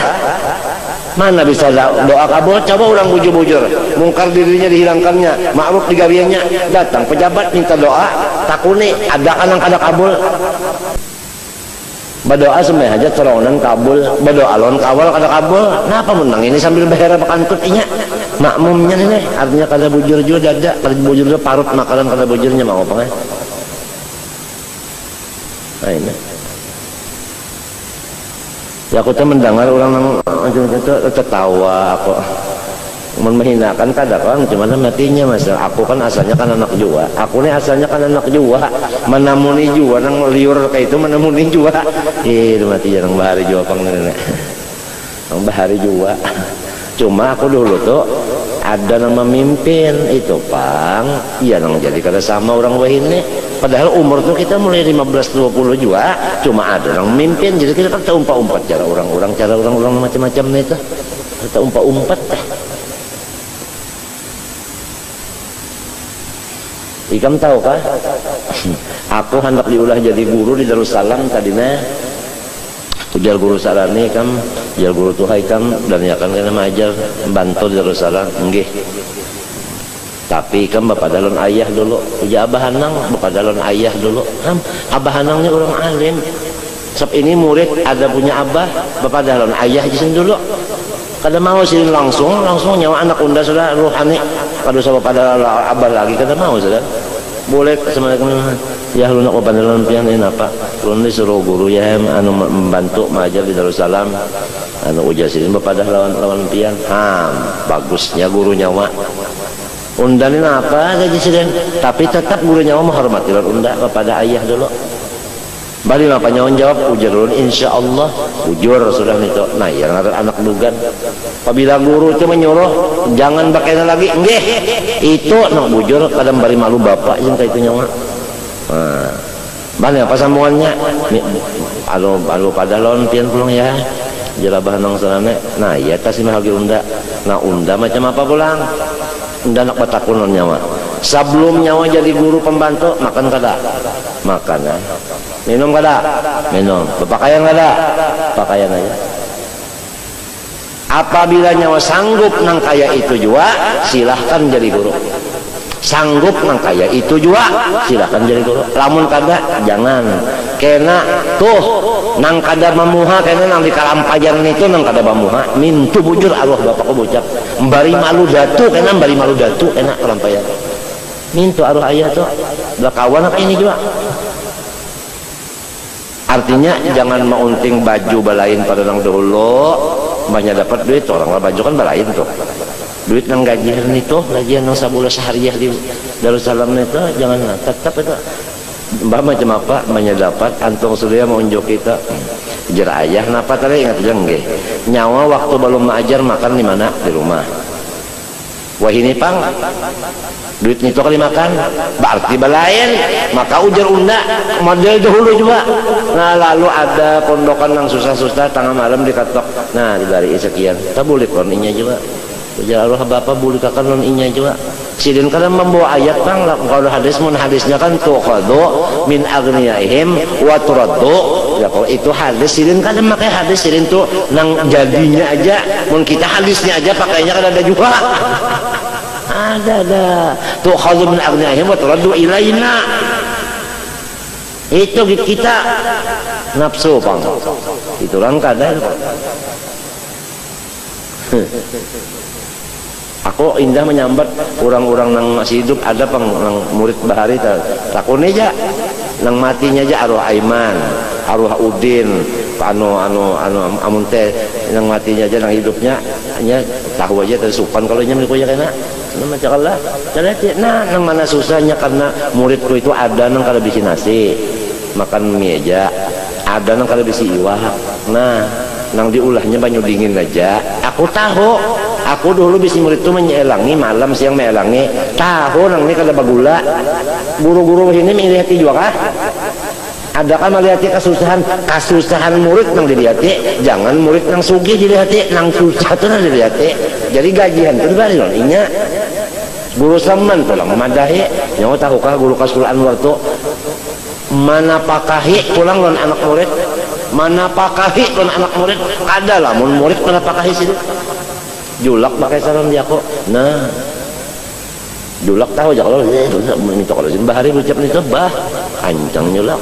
Mana bisa doa kabul? Coba orang bujur-bujur, mungkar dirinya dihilangkannya, ma'ruf digawiannya, datang pejabat minta doa, takuni ada kanang kada kabul. Berdoa sembahyang aja teronan kabul, berdoa lon kawal kada kabul. Kenapa menang ini sambil behera pakantut inya? Makmumnya ini artinya kada bujur juga dada, kada bujur juga parut makanan kada bujurnya mau apa? Nah ini. Ya aku tuh mendengar orang macam itu tertawa aku menghinakan kada kan cuma matinya mas. Aku kan asalnya kan anak jua, aku nih asalnya kan anak jua, menamuni jua nang liur kayak itu menamuni jua. Mati nang bahari jua pang nenek, nang bahari jua. Cuma aku dulu tuh ada nama mimpin itu pang, iya nang jadi kada sama orang wahine. Padahal umur tuh kita mulai 15-20 juga, cuma ada orang mimpin, jadi kita kan umpat-umpat cara orang-orang macam-macam itu, kita umpat-umpat. Ikam tahu kah? Aku hendak diulah jadi guru di Darussalam tadinya. Ujar guru sarani kam, ujar guru tuhai kam, dan ya kan kena mengajar bantu di Darussalam, nggih. Tapi kan bapak dalon ayah dulu, ya abah hanang bapak dalon ayah dulu. Abah hanangnya orang alim. Sebab ini murid ada punya abah, bapak dalon ayah di sini dulu. Kada mau sih langsung nyawa anak unda sudah ruhani. Kada usah bapak dalon abah lagi, kada mau sudah. Boleh sama ya lu nak bapak dalon pian ini apa? Lu disuruh guru ya anu membantu mengajar di Darussalam. Anu ujar sini bapak dah lawan pian. Bagusnya guru nyawa. Unda ini apa gaji siden, tapi tetap gurunya menghormati unda kepada ayah dulu. Balik apa nyawan jawab ujar insya Allah ujur sudah itu. Nah yang ada anak dugan. Apabila guru itu menyuruh jangan pakai lagi, enggak itu nak bujur kadang bari malu bapak yang kayak itu nyawa. Nah, balik apa sambungannya? Alu pada lon pian pulang ya. Jelabah nang sarane. Nah iya kasih mahal unda. Nah unda macam apa pulang? Unda nak batakun nyawa. Sebelum nyawa jadi guru pembantu makan kada? Makan ya. Minum kada? Minum. Berpakaian kada? Pakaian aja. Apabila nyawa sanggup nang kaya itu juga silahkan jadi guru. Sanggup nang kaya itu juga silahkan jadi guru. Lamun kada jangan. Kena tuh nang kada mamuha kena nang di kalampajan itu nang kada mamuha mintu bujur Allah bapak ko bocap mbari malu datu kena mbari malu datu kena kalampajan mintu aruh ayah tuh kawan apa ini juga. Artinya jangan maunting baju balain pada nang dulu banyak dapat duit orang baju kan balain tuh duit nang gajian itu gajian nang sabulan sehariah di Darussalam itu jangan tetap itu mbak macam apa banyak dapat antung sudah mau unjuk kita jar ayah kenapa tadi ingat aja enggak nyawa waktu belum mengajar makan di mana di rumah wah ini pang duit itu kali makan berarti balain maka ujar unda model dahulu juga. Nah lalu ada pondokan yang susah-susah tengah malam dikatok nah dibari sekian tak boleh kon inya juga ujar Allah bapak boleh kakan non inya juga sidin kada membawa ayat pang kalau hadis mun hadisnya kan tuqadu min agniyaihim wa turaddu ya kalau itu hadis sidin kada pakai hadis sidin tuh nang jadinya aja mun kita hadisnya aja pakainya kada ada juga ada tuqadu min agniyaihim wa turaddu ilaina itu kita nafsu pang itu orang kada aku indah menyambat orang-orang yang masih hidup ada pang murid bahari takun aja nang matinya aja arwah Aiman arwah Udin amun teh nang matinya aja nang hidupnya hanya tahu aja tersupan kalau nya menikuya kena nama cakalah caranya nah nang mana susahnya karena muridku itu ada nang kada bisi nasi makan mie aja ada nang kada bisi iwak nah nang diulahnya banyu dingin aja aku tahu aku dulu bisi murid itu menyelangi malam siang melangi tahu nang ini kada bagula guru-guru ini melihati juga kah ada kan melihati kasusahan murid nang dilihati jangan murid nang sugih dilihati nang susah tuh nang dilihati jadi gajian itu bari non inya guru saman pulang memadahi nyawa tahukah guru Kasul Anwar tuh mana pakahi pulang non anak murid mana pakahi non anak murid kada lah mun murid mana pakahi sih julak pakai salam dia kok nah julak tahu aja kalau minta kalau bahari ucap itu bah kancang nyulak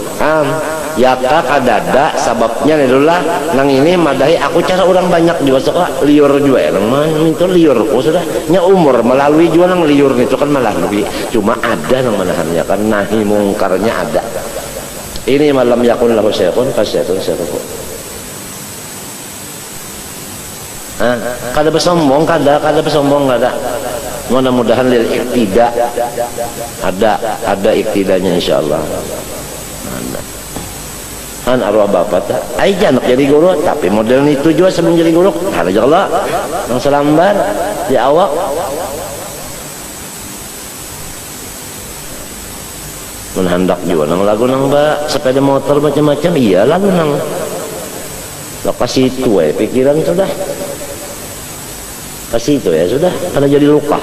ya kadada sababnya adalah nang ini madahi aku cara orang banyak juga suka liur juga ya nang minta liur kok sudah nya umur melalui juga nang liur itu kan melalui cuma ada nang menahannya kan nahi mungkarnya ada ini malam yakun lahu syaikhun fasyaikhun syaikhun kada bersombong kada bersombong kada mudah-mudahan lil iktida ada iktidanya insyaallah kan arwah bapak tak aja anak jadi guru tapi model itu juga sebelum jadi guru ada Allah yang selambar di awak menhandak juga nang lagu nang mbak sepeda motor macam-macam iya lagu nang lokasi itu pikiran sudah kasih itu ya sudah karena jadi luka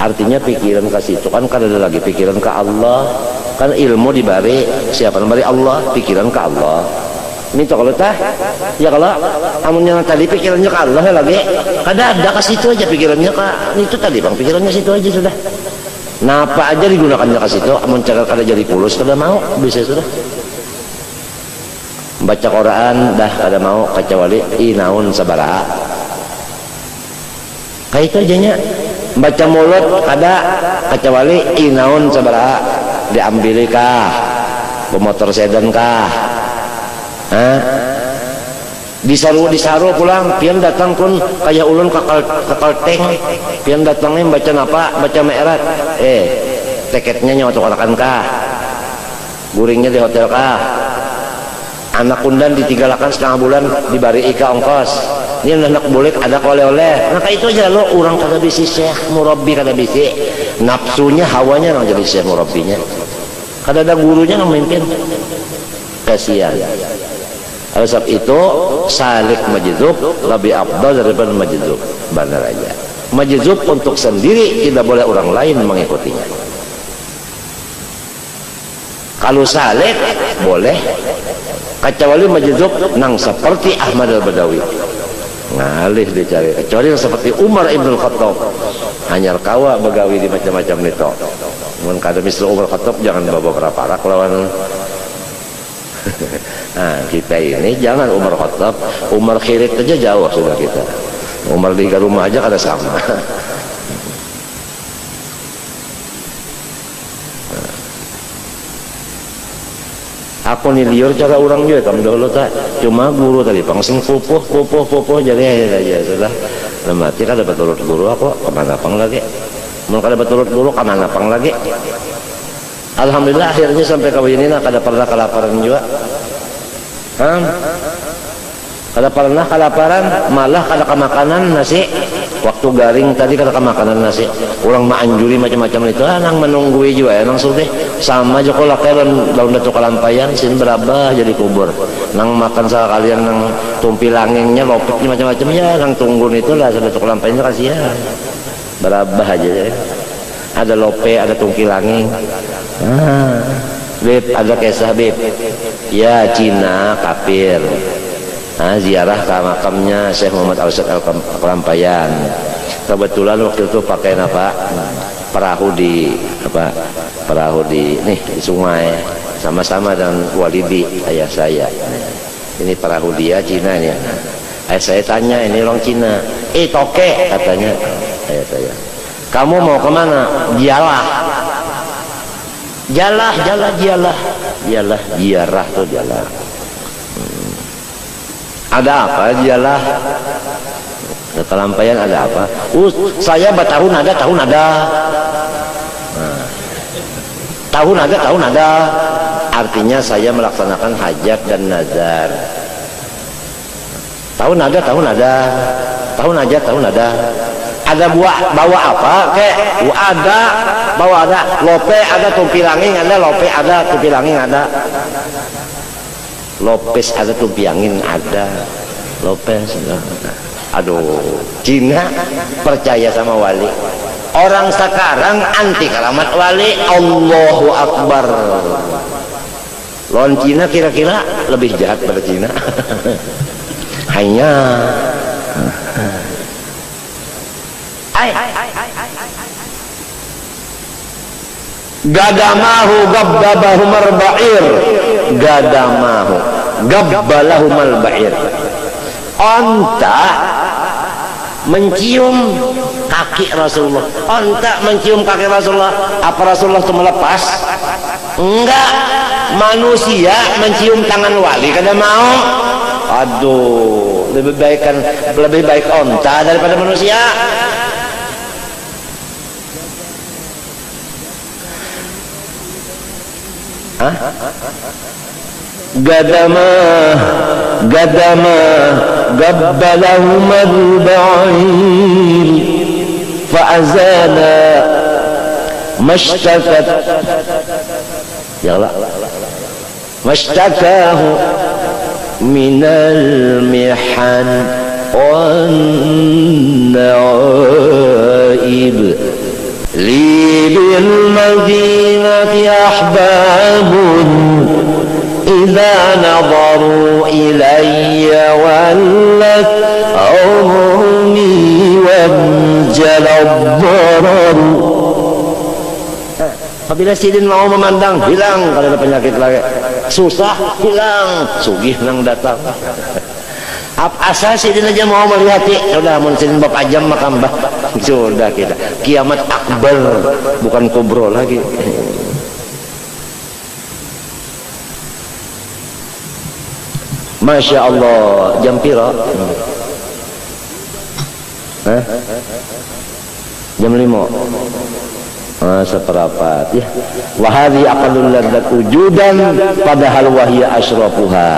artinya pikiran kasih itu kan kada ada lagi pikiran ke Allah kan ilmu dibari siapa dibari Allah pikiran ke Allah ini kalau tah ya kalau amun yang tadi pikirannya ke Allah lagi kada ada kasih itu aja pikirannya ke itu tadi bang pikirannya situ aja sudah napa aja digunakannya kasih itu amun cara kada jadi pulus kada mau bisa sudah baca Quran dah kada mau kecuali inaun sabaraha kayak itu aja nya baca mulut kada kecuali inaun sabaraha diambil kah pemotor sedan kah disaru pulang pian datang pun kayak ulun kakal teng pian datangnya baca apa baca meerat tiketnya nyawa tukarakan kah guringnya di hotel kah anak kundan ditigalakan setengah bulan dibari ika ongkos ini anak bulik ada oleh-oleh maka itu aja lo orang kada bisi syekh murabbi kada bisi nafsunya hawanya yang jadi syekh murabbinya kada ada gurunya yang memimpin kasihan. Oleh sebab itu salik majdzub lebih afdal daripada majdzub benar aja. Majdzub untuk sendiri tidak boleh orang lain mengikutinya. Kalau salik boleh kecuali majdzub nang seperti Ahmad al-Badawi ngalih dicari kecuali yang seperti Umar ibn Khattab hanyar kawa begawi di macam-macam nito mun kada misal Umar Khattab jangan bawa berapa parak lawan. Nah kita ini jangan Umar Khattab Umar Khirit aja jauh sudah kita Umar di rumah aja kada sama. Aku nih liur cara orang juga kamu dulu tak cuma guru tadi pangsing pupuh jadi aja sudah mati kada beturut guru aku kemana pang lagi mau kada beturut guru kemana pang lagi. Alhamdulillah akhirnya sampai kawin ini kada pernah kelaparan juga. Kada pernah kelaparan malah kada kemakanan nasi waktu garing tadi kada kemakanan nasi orang maanjuri macam-macam itu nang menunggui juga nang sudah sama aja kalau kalian daun datu kalampayan sin berabah jadi kubur nang makan sekalian nang tumpi langingnya lopeknya macam-macam ya nang tunggun itulah datu kalampayan kasihan berabah aja ya. Ada lope ada tungki langing Bib ada kisah Bib ya Cina kafir ziarah ke makamnya Syekh Muhammad Al-Ustad Al-Kelampayan kebetulan waktu itu pakai apa perahu di nih di sungai sama-sama dengan Walidi ayah saya ini perahu dia Cina ini ayah saya tanya ini orang Cina toke katanya ayah saya kamu mau kemana jalah ziarah tuh jalah ada apa jalah kelampayan ada apa saya bertahun ada tahun ada artinya saya melaksanakan hajat dan nazar tahun ada ada bawa apa kek bawa ada lope ada tumpi langing ada lope ada tumpi langing ada lopes ada tumpi angin ada lopes aduh Cina percaya sama wali orang sekarang anti keramat wali Allahu Akbar lawan Cina kira-kira lebih jahat pada Cina hanya gadamahu gabbabahu marba'ir gadamahu gabbalahu malba'ir onta mencium kaki Rasulullah onta mencium kaki Rasulullah apa Rasulullah itu melepas enggak manusia mencium tangan wali kada mau aduh lebih baik onta daripada manusia. gadama gabbalahuma al-ba'ir fa'azana mashtakat ya Allah mashtakahu minal mihan wan na'ib li bil madinati ahbabun idza nadaru ilayya wallat ummi wajaladdar. Apabila sidin mau memandang hilang kalau ada penyakit lagi susah hilang sugih nang datang asal sidin aja mau melihat sudah mun sidin bapak jam makambah sudah kita kiamat akbar bukan kubro lagi. Masya Allah. Jam piro? Jam 5. Seperapat ya. Wahadi aqallul ladzat wujudan padahal wahya asyrafuha.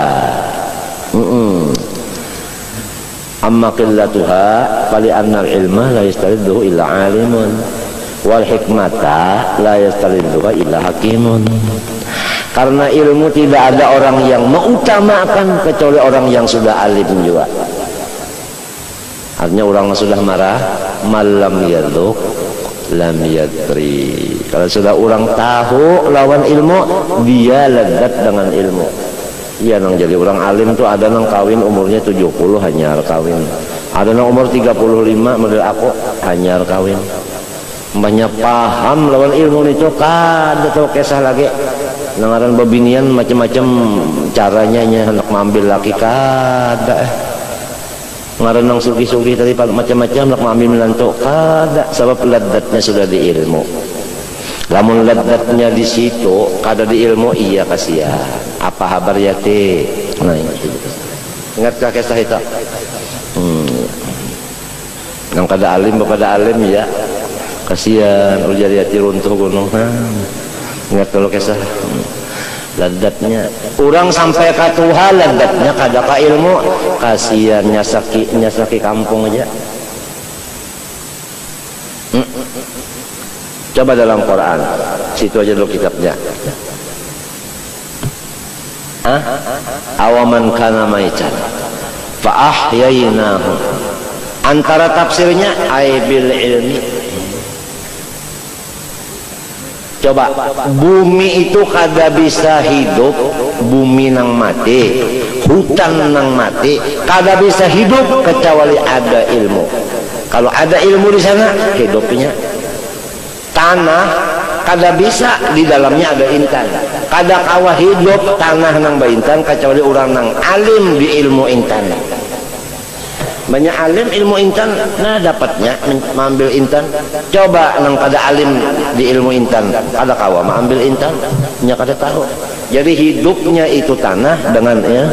Amma qillatuha fali anna ilma la yastalidhu illa alimun wal hikmata la yastalidhu illa hakimun. Karena ilmu tidak ada orang yang mengutamakan kecuali orang yang sudah alim juga. Artinya orang yang sudah marah malam yaduk lam yadri. Kalau sudah orang tahu lawan ilmu, dia lezat dengan ilmu. Iya nang jadi orang alim tuh ada nang kawin umurnya 70 hanyar kawin. Ada nang umur 35 model aku hanyar kawin. Banyak paham lawan ilmu itu kada tahu kisah lagi. Nangaran babinian macam-macam caranya hendak mengambil laki kada. Ngaran nang sugi-sugi tadi macam-macam hendak mengambil menantu kada sebab lezatnya sudah di ilmu. Lamun lezatnya di situ kada di ilmu iya kasihan. Apa kabar ya teh? Nah, ingat kah kisah itu? Yang kada alim kepada alim ya kasihan ujar yati runtuh gunung. Ingat kalau kisah lezatnya orang sampai ke Tuhan lezatnya kada ka ilmu kasihan nyasaki kampung aja. Coba dalam Quran situ aja dulu kitabnya. Awaman kana maitan fa ahyaynahu. Antara tafsirnya aibil ilmi. Coba bumi itu kada bisa hidup, bumi nang mati, hutan nang mati, kada bisa hidup kecuali ada ilmu. Kalau ada ilmu di sana hidupnya. Tanah kada bisa di dalamnya ada intan. Kada kawa hidup tanah nang baintan kecuali orang nang alim di ilmu intan. Banyak alim ilmu intan, nah dapatnya mengambil intan. Coba nang kada alim di ilmu intan, kada kawa mengambil intan, nya kada tahu. Jadi hidupnya itu tanah dengan ya,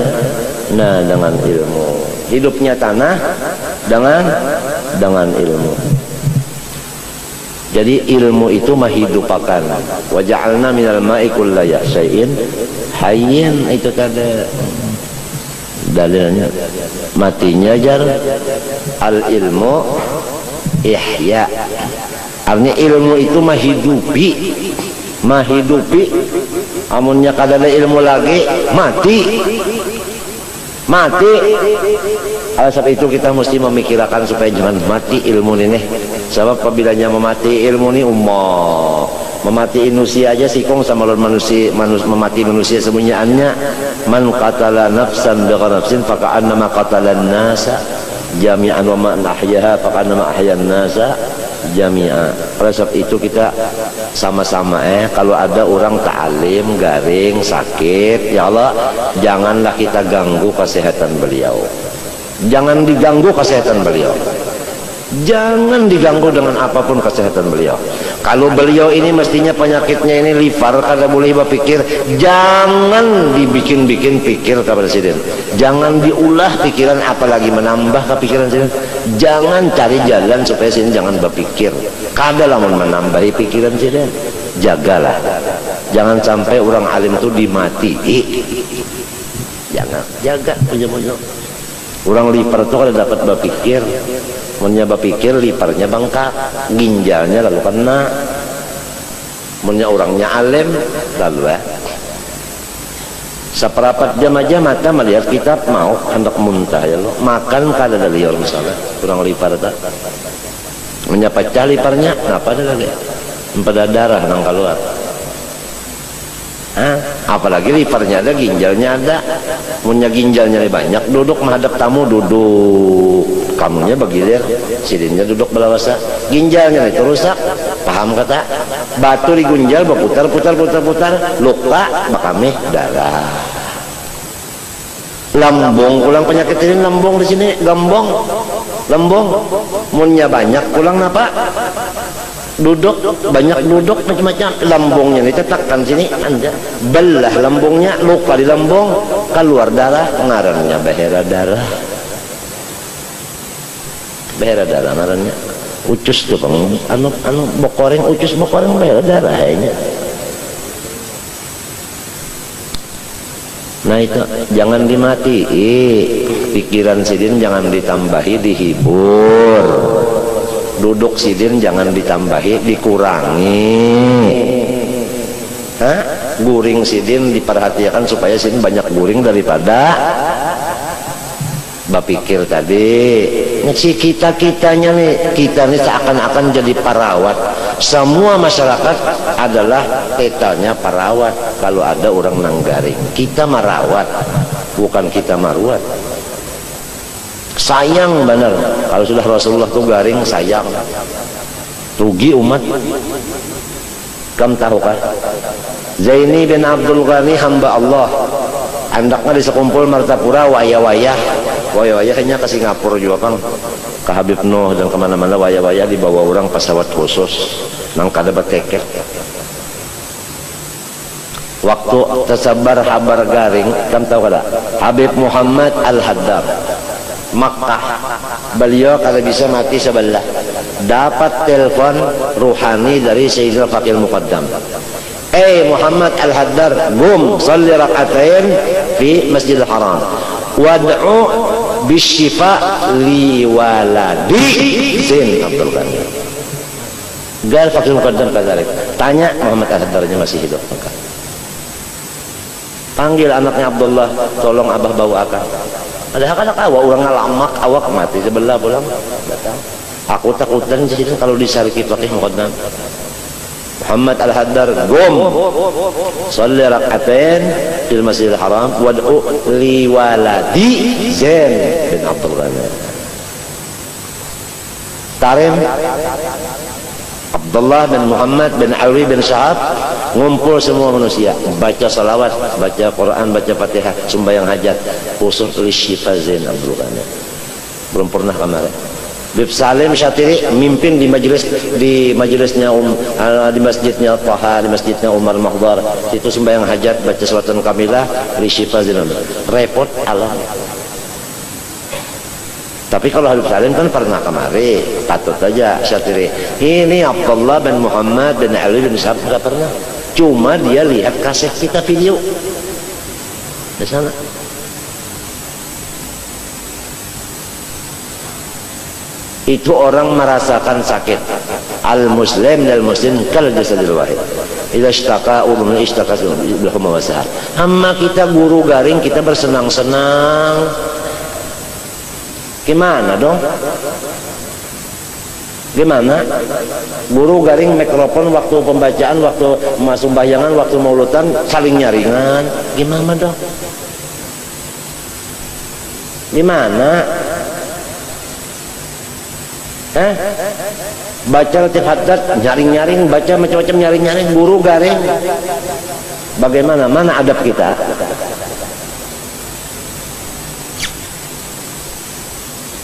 nah dengan ilmu. Hidupnya tanah dengan ilmu. Jadi ilmu itu menghidupakan. Wa ja'alna minal ma'i kulla syai'in hayyin, itu kada dalilnya. Matinya jar al ilmu ihya. Artinya ilmu itu menghidupi. Amunnya kada ada ilmu lagi mati. Sebab itu kita mesti memikirkan supaya jangan mati ilmu ini. Sebab apabila memati ilmu ini memati manusia aja sikong sama manusia memati manusia semuanya. Man qatala nafsan bighayri nafsin faka'annama qatalan nasa jami'an wa man ahyaha faka'annama ahyan nasa jami'a. Oleh sebab itu kita sama-sama kalau ada orang ta'alim garing sakit, ya Allah janganlah kita ganggu kesehatan beliau. Jangan diganggu kesehatan beliau. Jangan diganggu dengan apapun kesehatan beliau. Kalau beliau ini mestinya penyakitnya ini liver, kada boleh berpikir, jangan dibikin-bikin pikir ke presiden. Jangan diulah pikiran, apalagi menambah ke pikiran presiden. Jangan cari jalan supaya sini jangan berpikir. Kada lamun menambahi pikiran presiden. Jagalah. Jangan sampai orang alim itu dimati. Jangan, jaga punya-punya. Orang liver itu kada dapat berpikir. Munnya berpikir liparnya bangkak, ginjalnya lalu kena. Munnya orangnya alim lalu seperapat jam aja mata melihat kitab mau hendak muntah ya lo. Makan kada ada liur misalnya orang lipar tak. Munnya pecah liparnya, ngapa ada lagi? Pada darah nang keluar. Apalagi liparnya ada, ginjalnya ada. Munnya ginjalnya banyak, duduk menghadap tamu duduk. Kamunya bagilir, sidinnya duduk belawasa. Ginjalnya itu rusak, paham kata? Batu di ginjal berputar, luka, makamih darah. Lambung, ulang penyakit ini lambung di sini, lambung. Munnya banyak, ulang apa? duduk, banyak duduk macam-macam, lambungnya dicetakkan sini, Anda belah lambungnya, luka di lambung, keluar darah, ngarannya behera darah. Behera darah ngarannya. Ucus tuh bang, anu bokoreng, ucus bokoreng behera darah ini. Nah itu jangan dimati, pikiran sidin jangan ditambahi, dihibur. Duduk sidin jangan ditambahi, dikurangi. Hah? Guring sidin diperhatikan supaya sidin banyak guring daripada bapikir tadi. Si kita-kitanya nih, kita nih seakan-akan jadi parawat. Semua masyarakat adalah tetanya parawat. Kalau ada orang nanggaring, kita marawat, bukan kita maruat. Sayang benar kalau sudah Rasulullah tuh garing, sayang, rugi umat. Kamu tahu kan Zaini bin Abdul Ghani hamba Allah, andaknya di sekumpul Martapura, wayah-wayah hanya ke Singapura juga kan, ke Habib Nuh dan kemana-mana, wayah-wayah dibawa orang pesawat khusus nang kada betekek. Waktu tersebar kabar garing, kamu tahu kada Habib Muhammad Al-Haddad Makkah, beliau kalau bisa mati sebelah, dapat telepon ruhani dari Sayyidina Faqih Muqaddam. Muhammad Al-Haddad, gum salli rak'atain fi Masjidil Haram wad'u bisyifa li waladi Zain Abdul Ghani. Gal Faqih Muqaddam kadzalik. Tanya Muhammad Al-Haddadnya masih hidup. Panggil anaknya Abdullah, tolong abah bawa akak. Ada anak awak orang ngalamak, awak mati sebelah pulang. Datang. Aku takutan jadi kalau disariki Faqih Muqaddam. Muhammad Al-Haddad, gum salli rak'atain fil Masjidil Haram wad'u li waladi Zain bin Abdul Ghani. Tarim Abdullah bin Muhammad bin Alwi bin Syahab ngumpul semua manusia, baca salawat, baca Quran, baca Fatihah, sembahyang hajat khusus li syifa Zain Abdul Ghani. Belum pernah kemarin Bib Salim Syatiri mimpin di majelisnya di masjidnya Taha, di masjidnya Umar Mahdar, itu sembahyang hajat, baca salawatan kamilah li syifa Zain. Repot alam. Tapi kalau Habib Salim kan pernah kemari, patut aja Syatiri. Ini Abdullah bin Muhammad bin Ali bin Syahab tidak pernah. Cuma dia lihat kaset kita video di sana. Itu orang merasakan sakit. Al-Muslim dan Muslim kal jasadil wahid. Idza ishtaka ulun ishtaka bilhumma wasahar. Amma kita guru garing, kita bersenang-senang. Gimana dong? Gimana? Guru garing mikrofon waktu pembacaan, waktu sembahyangan, waktu maulutan saling nyaringan. Gimana dong? Gimana? Baca Latif Haddad nyaring-nyaring, baca macam-macam nyaring-nyaring, guru garing. Bagaimana? Mana adab kita?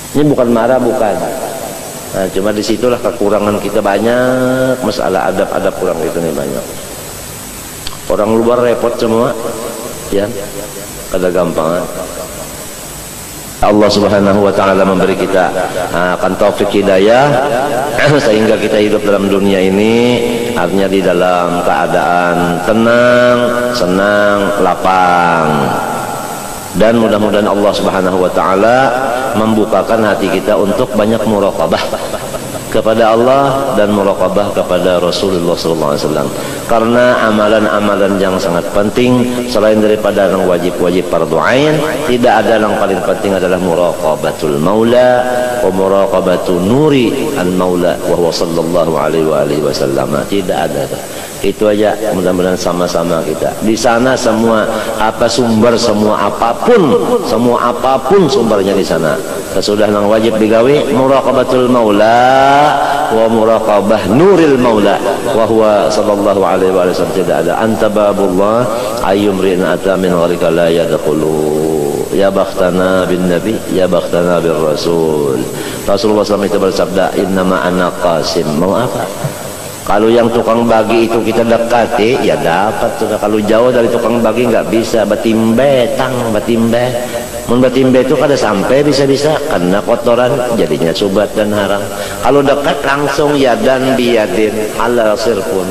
Ini bukan marah, bukan. Nah, cuma disitulah kekurangan kita banyak, masalah adab-adab kurang itu nih banyak. Orang luar repot semua, ya, kada gampangan. Allah Subhanahu wa taala memberi kita akan taufik hidayah sehingga kita hidup dalam dunia ini artinya di dalam keadaan tenang, senang, lapang. Dan mudah-mudahan Allah Subhanahu wa taala membukakan hati kita untuk banyak muraqabah kepada Allah dan muraqabah kepada Rasulullah sallallahu alaihi wasallam. Karena amalan-amalan yang sangat penting selain daripada yang wajib-wajib fardhu ain, tidak ada yang paling penting adalah muraqabatul maula wa muraqabatu nuri an maula wa huwa sallallahu alaihi wasallam. Tidak ada. Itu aja, mudah-mudahan sama-sama kita di sana. Semua semua apapun sumbernya di sana. Sesudah nang wajib digawe muraqabatul maula wa muraqabah nuril maula wa huwa sallallahu alaihi wasallam. Tidak ada anta babullah ayyumrin ata min gharika la yadkhulu. Ya bakhtana bin nabi, ya bakhtana bir rasul. Rasulullah SAW itu bersabda, innama ana qasim. Mau apa? Kalau yang tukang bagi itu kita dekati, ya dapat sudah. Kalau jauh dari tukang bagi nggak bisa. Batimbe, batimbe. Mun batimbe itu kada sampai bisa-bisa karena kotoran, jadinya subat dan haram. Kalau dekat langsung yadan biyadin halal sirpun.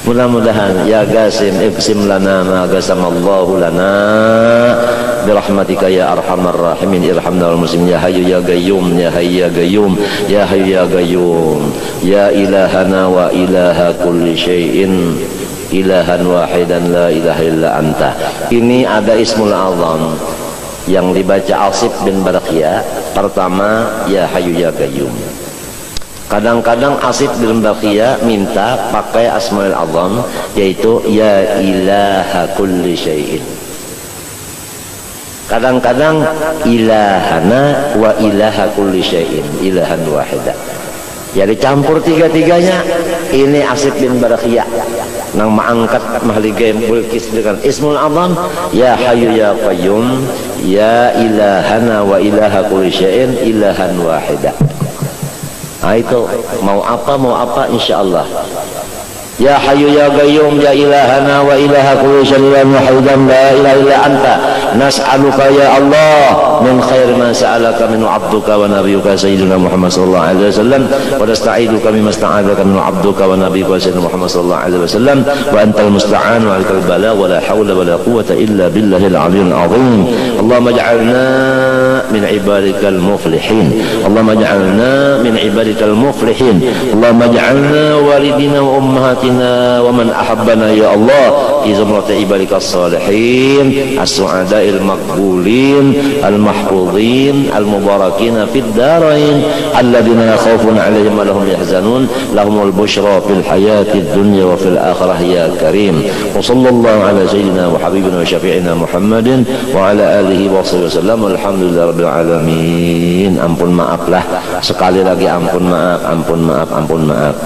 Mudah-mudahan ya Gasim iksim lana ma gasamallahu lana birahmatika ya arhamar rahimin irhamna wal muslimin ya hayyu ya qayyum ya hayyu ya qayyum ya hayyu ya qayyum ya ilahana wa ilaha kulli syai'in ilahan wahidan la ilaha illa anta. Ini ada ismul azam yang dibaca Asif bin Barakiyah. Pertama ya hayyu ya qayyum. Kadang-kadang Asif bin Barakiyah minta pakai asmaul azam, yaitu ya ilaha kulli syai'in. Kadang-kadang ilahana wa ilaha kulli syai'in ilahan wahidah. Jadi campur tiga-tiganya. Ini Asif bin Barakiyah nang mengangkat mahligaim bulkis dengan ismul azam ya hayyu ya qayyum ya ilahana wa ilaha kulli syai'in ilahan wahidah. Nah itu mau apa insyaallah. Ya hayyu ya qayyum ya ilahana wa ilaha kulli syai'in wahidan la ilaha illa anta nas'aluka ya Allah min khair ma sa'alaka min 'abduka wa nabiyyuka sayyidina Muhammad sallallahu alaihi wasallam wa nasta'iduka mimma sta'adzaka min 'abduka wa nabiyyuka sayyidina Muhammad sallallahu alaihi wasallam wa antal musta'an wa 'alaikal bala wa la haula wa la quwwata illa billahil 'aliyyil 'azim. Allahumma ij'alna min ibadikal muflihin. Allahumma ij'alna min ibadikal muflihin. Allahumma ij'alna walidina wa ummahatina wa man ahabbana ya Allah fi zumrati ibadikas salihin as-su'ada'il maqbulin al-mahfuzin al-mubarakin fid darain alladhina la khaufun 'alaihim wa lahum yahzanun lahumul bushra fil hayatid dunya wa fil akhirah ya karim. Wa sallallahu ala sayyidina wa habibina wa syafi'ina Muhammadin wa ala alihi wa sahbihi wasallam. Alhamdulillah rabbil alamin. Ampun maaf lah sekali lagi, ampun maaf.